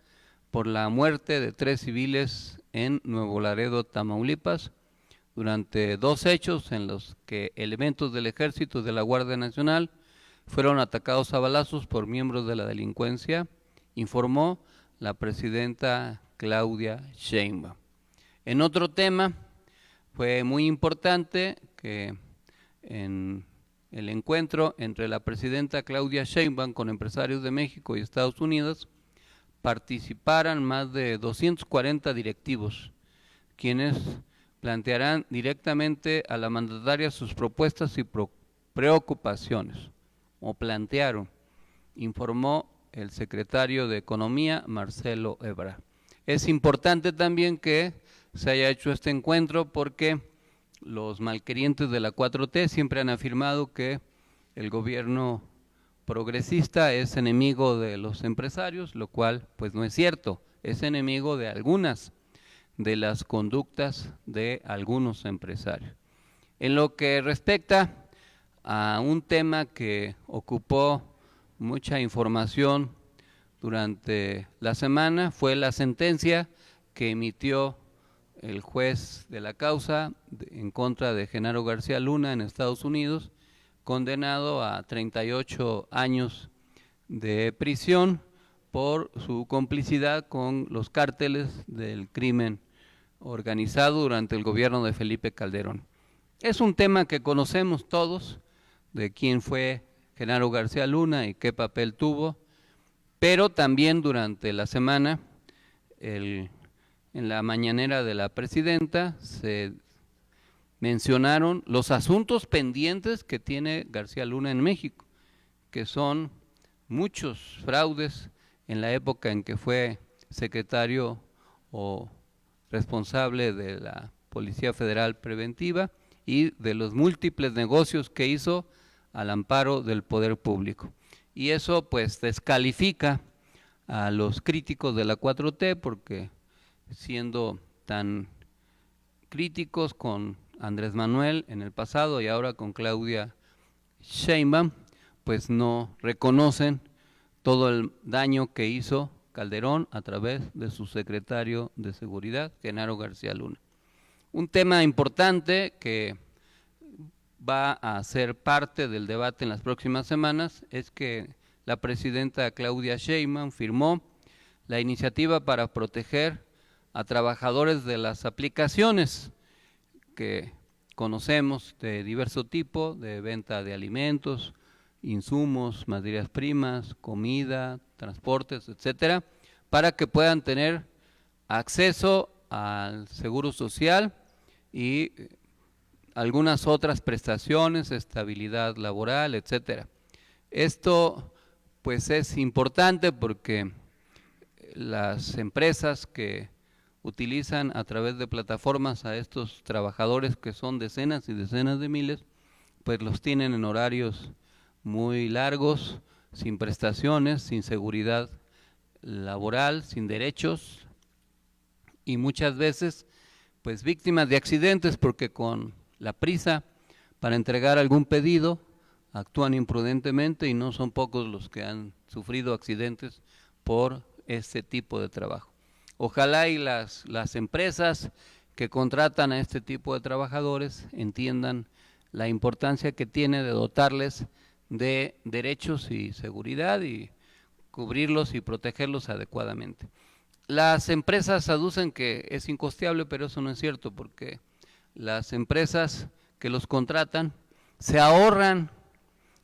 por la muerte de 3 civiles en Nuevo Laredo, Tamaulipas, durante 2 hechos en los que elementos del Ejército y de la Guardia Nacional fueron atacados a balazos por miembros de la delincuencia, informó la presidenta Claudia Sheinbaum. En otro tema, fue muy importante que en el encuentro entre la presidenta Claudia Sheinbaum con empresarios de México y Estados Unidos participaran más de 240 directivos, quienes plantearán directamente a la mandataria sus propuestas y preocupaciones, o plantearon, informó el secretario de Economía, Marcelo Ebrard. Es importante también que se haya hecho este encuentro porque los malquerientes de la 4T siempre han afirmado que el gobierno progresista es enemigo de los empresarios, lo cual pues no es cierto, es enemigo de algunas de las conductas de algunos empresarios. En lo que respecta a un tema que ocupó mucha información durante la semana, fue la sentencia que emitió el juez de la causa en contra de Genaro García Luna en Estados Unidos, condenado a 38 años de prisión por su complicidad con los cárteles del crimen organizado durante el gobierno de Felipe Calderón. Es un tema que conocemos todos, de quién fue Genaro García Luna y qué papel tuvo, pero también durante la semana, en la mañanera de la presidenta, se mencionaron los asuntos pendientes que tiene García Luna en México, que son muchos fraudes en la época en que fue secretario o responsable de la Policía Federal Preventiva y de los múltiples negocios que hizo al amparo del poder público. Y eso pues descalifica a los críticos de la 4T, porque siendo tan críticos con Andrés Manuel en el pasado y ahora con Claudia Sheinbaum, pues no reconocen todo el daño que hizo Calderón a través de su secretario de Seguridad, Genaro García Luna. Un tema importante que va a ser parte del debate en las próximas semanas es que la presidenta Claudia Sheinbaum firmó la iniciativa para proteger a trabajadores de las aplicaciones que conocemos de diverso tipo, de venta de alimentos, insumos, materias primas, comida, transportes, etcétera, para que puedan tener acceso al seguro social y algunas otras prestaciones, estabilidad laboral, etcétera. Esto pues es importante porque las empresas que utilizan a través de plataformas a estos trabajadores, que son decenas y decenas de miles, pues los tienen en horarios muy largos, sin prestaciones, sin seguridad laboral, sin derechos y muchas veces pues víctimas de accidentes, porque con la prisa para entregar algún pedido actúan imprudentemente, y no son pocos los que han sufrido accidentes por este tipo de trabajo. Ojalá y las empresas que contratan a este tipo de trabajadores entiendan la importancia que tiene de dotarles de derechos y seguridad y cubrirlos y protegerlos adecuadamente. Las empresas aducen que es incosteable, pero eso no es cierto, porque las empresas que los contratan se ahorran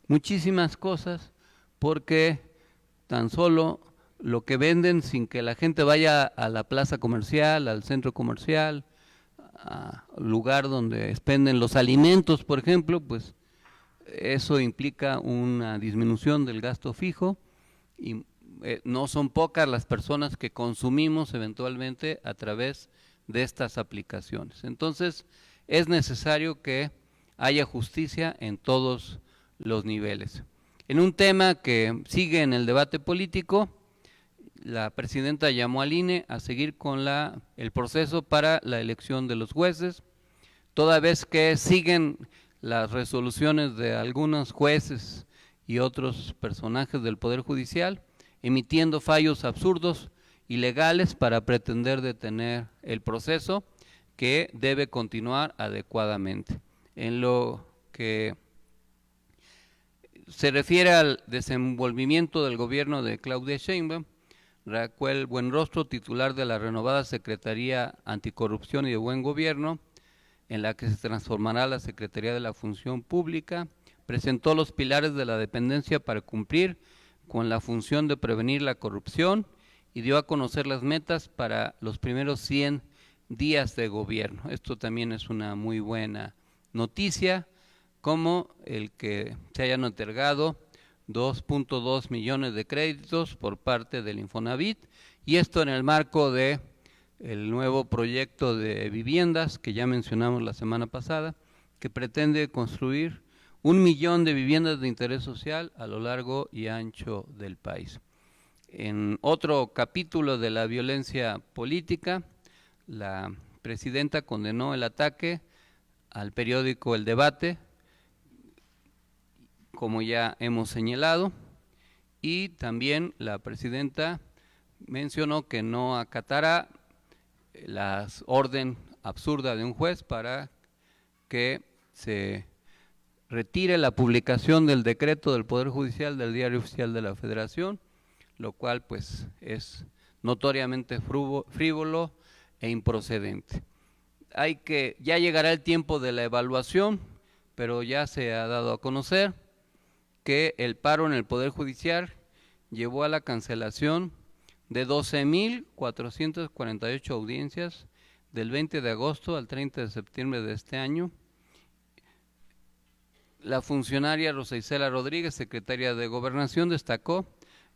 muchísimas cosas, porque tan solo lo que venden, sin que la gente vaya a la plaza comercial, al centro comercial, al lugar donde expenden los alimentos, por ejemplo, pues eso implica una disminución del gasto fijo, y no son pocas las personas que consumimos eventualmente a través de estas aplicaciones. Entonces es necesario que haya justicia en todos los niveles. En un tema que sigue en el debate político, la presidenta llamó al INE a seguir con el proceso para la elección de los jueces, toda vez que siguen las resoluciones de algunos jueces y otros personajes del Poder Judicial, emitiendo fallos absurdos, ilegales, para pretender detener el proceso que debe continuar adecuadamente. En lo que se refiere al desenvolvimiento del gobierno de Claudia Sheinbaum, Raquel Buenrostro, titular de la renovada Secretaría Anticorrupción y de Buen Gobierno, en la que se transformará la Secretaría de la Función Pública, presentó los pilares de la dependencia para cumplir con la función de prevenir la corrupción y dio a conocer las metas para los primeros 100 días de gobierno. Esto también es una muy buena noticia, como el que se hayan otorgado 2.2 millones de créditos por parte del Infonavit, y esto en el marco de el nuevo proyecto de viviendas que ya mencionamos la semana pasada, que pretende construir 1 millón de viviendas de interés social a lo largo y ancho del país. En otro capítulo de la violencia política, la presidenta condenó el ataque al periódico El Debate, como ya hemos señalado, y también la presidenta mencionó que no acatará la orden absurda de un juez para que se retire la publicación del decreto del Poder Judicial del Diario Oficial de la Federación, lo cual pues es notoriamente frívolo e improcedente. Ya llegará el tiempo de la evaluación, pero ya se ha dado a conocer que el paro en el Poder Judicial llevó a la cancelación de 12.448 audiencias del 20 de agosto al 30 de septiembre de este año, La funcionaria Rosa Isela Rodríguez, secretaria de Gobernación, destacó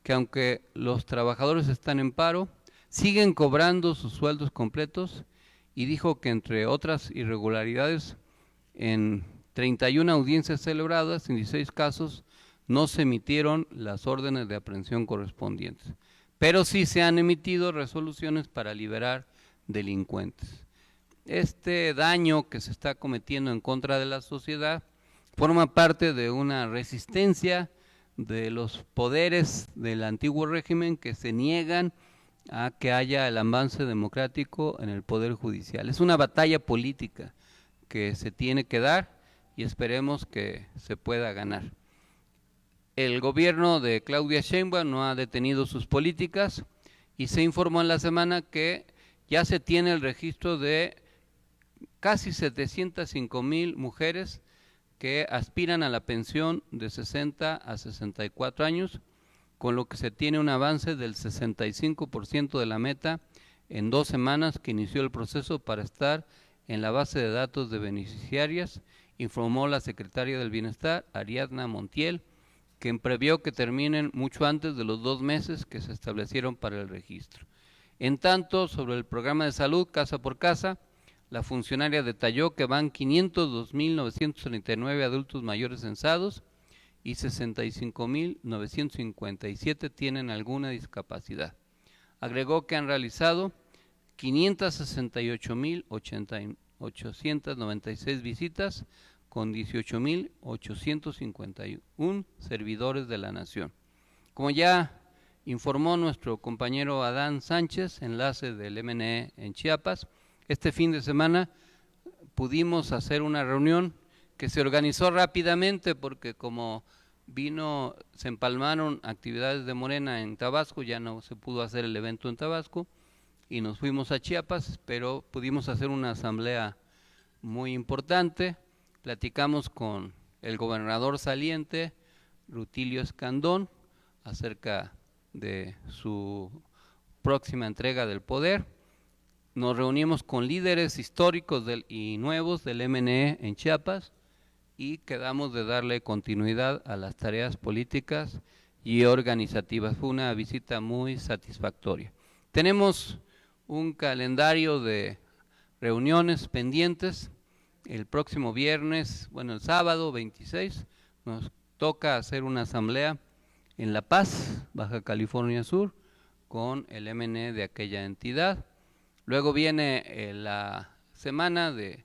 que aunque los trabajadores están en paro, siguen cobrando sus sueldos completos y dijo que entre otras irregularidades, en 31 audiencias celebradas, en 16 casos, no se emitieron las órdenes de aprehensión correspondientes, pero sí se han emitido resoluciones para liberar delincuentes. Este daño que se está cometiendo en contra de la sociedad forma parte de una resistencia de los poderes del antiguo régimen que se niegan a que haya el avance democrático en el Poder Judicial. Es una batalla política que se tiene que dar y esperemos que se pueda ganar. El gobierno de Claudia Sheinbaum no ha detenido sus políticas y se informó en la semana que ya se tiene el registro de casi 705,000 mujeres que aspiran a la pensión de 60 a 64 años, con lo que se tiene un avance del 65% de la meta en 2 semanas que inició el proceso para estar en la base de datos de beneficiarias, informó la secretaria del Bienestar, Ariadna Montiel, quien previó que terminen mucho antes de los 2 meses que se establecieron para el registro. En tanto, sobre el programa de salud casa por casa, la funcionaria detalló que van 502,939 adultos mayores censados y 65,957 tienen alguna discapacidad. Agregó que han realizado 568,896 visitas con 18,851 servidores de la nación. Como ya informó nuestro compañero Adán Sánchez, enlace del MNE en Chiapas, este fin de semana pudimos hacer una reunión que se organizó rápidamente porque como se empalmaron actividades de Morena en Tabasco, ya no se pudo hacer el evento en Tabasco y nos fuimos a Chiapas, pero pudimos hacer una asamblea muy importante. Platicamos con el gobernador saliente, Rutilio Escandón, acerca de su próxima entrega del poder. Nos reunimos con líderes históricos y nuevos del MNE en Chiapas y quedamos de darle continuidad a las tareas políticas y organizativas. Fue una visita muy satisfactoria. Tenemos un calendario de reuniones pendientes. El próximo viernes, el sábado 26, nos toca hacer una asamblea en La Paz, Baja California Sur, con el MNE de aquella entidad. Luego viene la semana de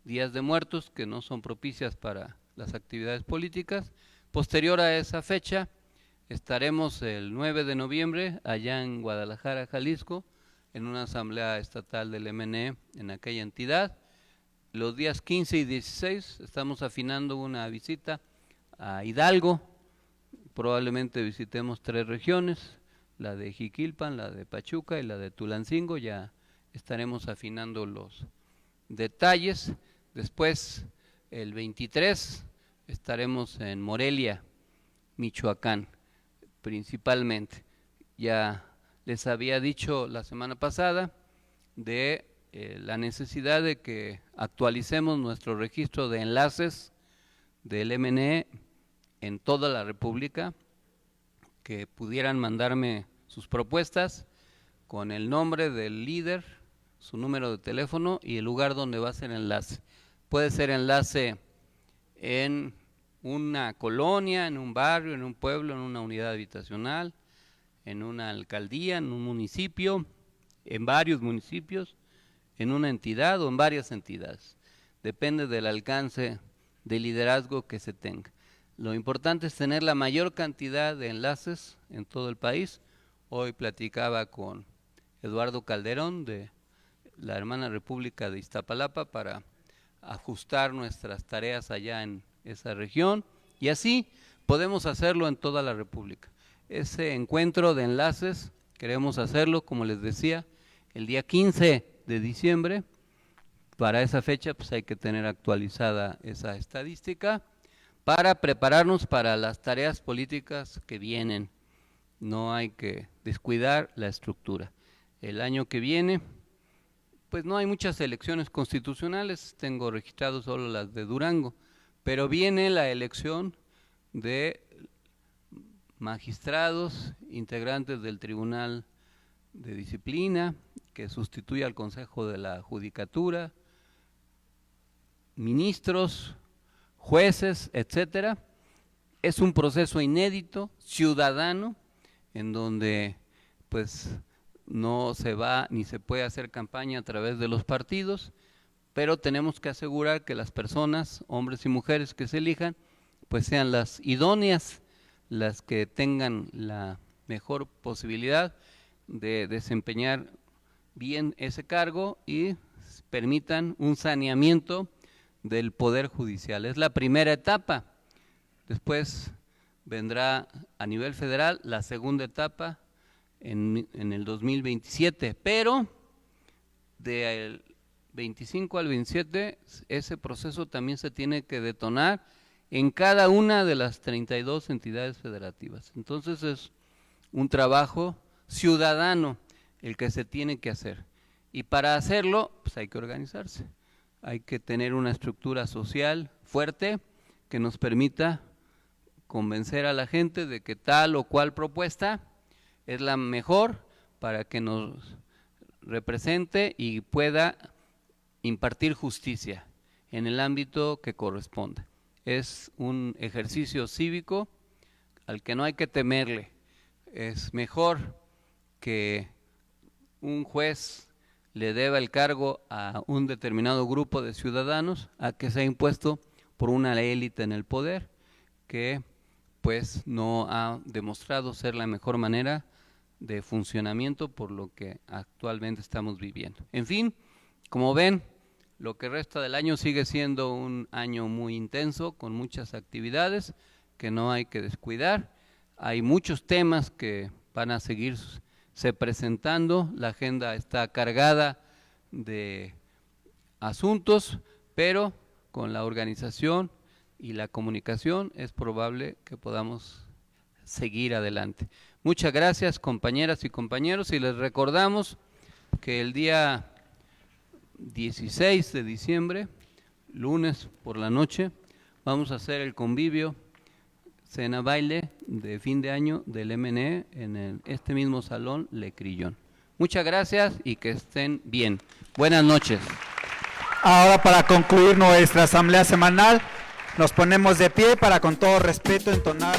Días de Muertos, que no son propicias para las actividades políticas. Posterior a esa fecha, estaremos el 9 de noviembre allá en Guadalajara, Jalisco, en una asamblea estatal del MNE en aquella entidad. Los días 15 y 16 estamos afinando una visita a Hidalgo. Probablemente visitemos 3 regiones, la de Jiquilpan, la de Pachuca y la de Tulancingo. Ya estaremos afinando los detalles. Después, el 23, estaremos en Morelia, Michoacán, principalmente. Ya les había dicho la semana pasada de la necesidad de que actualicemos nuestro registro de enlaces del MNE en toda la República, que pudieran mandarme sus propuestas con el nombre del líder, su número de teléfono y el lugar donde va a ser enlace. Puede ser enlace en una colonia, en un barrio, en un pueblo, en una unidad habitacional, en una alcaldía, en un municipio, en varios municipios, en una entidad o en varias entidades. Depende del alcance de liderazgo que se tenga. Lo importante es tener la mayor cantidad de enlaces en todo el país. Hoy platicaba con Eduardo Calderón de la hermana República de Iztapalapa para ajustar nuestras tareas allá en esa región y así podemos hacerlo en toda la República. Ese encuentro de enlaces queremos hacerlo, como les decía, el día 15 de diciembre. Para esa fecha pues hay que tener actualizada esa estadística para prepararnos para las tareas políticas que vienen. No hay que descuidar la estructura. El año que viene, pues no hay muchas elecciones constitucionales, tengo registrados solo las de Durango, pero viene la elección de magistrados, integrantes del Tribunal de Disciplina, que sustituye al Consejo de la Judicatura, ministros, jueces, etcétera. Es un proceso inédito, ciudadano, en donde pues no se va ni se puede hacer campaña a través de los partidos, pero tenemos que asegurar que las personas, hombres y mujeres que se elijan, pues sean las idóneas, las que tengan la mejor posibilidad de desempeñar bien ese cargo y permitan un saneamiento del Poder Judicial. Es la primera etapa, después vendrá a nivel federal la segunda etapa en el 2027, pero del 25 al 27 ese proceso también se tiene que detonar en cada una de las 32 entidades federativas. Entonces es un trabajo ciudadano el que se tiene que hacer, y para hacerlo pues hay que organizarse, hay que tener una estructura social fuerte que nos permita convencer a la gente de que tal o cual propuesta es la mejor para que nos represente y pueda impartir justicia en el ámbito que corresponde. Es un ejercicio cívico al que no hay que temerle. Es mejor que un juez le deba el cargo a un determinado grupo de ciudadanos a que sea impuesto por una élite en el poder que pues no ha demostrado ser la mejor manera de funcionamiento por lo que actualmente estamos viviendo. En fin, como ven, lo que resta del año sigue siendo un año muy intenso, con muchas actividades que no hay que descuidar. Hay muchos temas que van a seguirse presentando, la agenda está cargada de asuntos, pero con la organización y la comunicación es probable que podamos seguir adelante. Muchas gracias, compañeras y compañeros, y les recordamos que el día 16 de diciembre, lunes por la noche, vamos a hacer el convivio, cena baile de fin de año del MNE en este mismo salón Le Crillon. Muchas gracias y que estén bien. Buenas noches. Ahora, para concluir nuestra asamblea semanal, nos ponemos de pie para con todo respeto entonar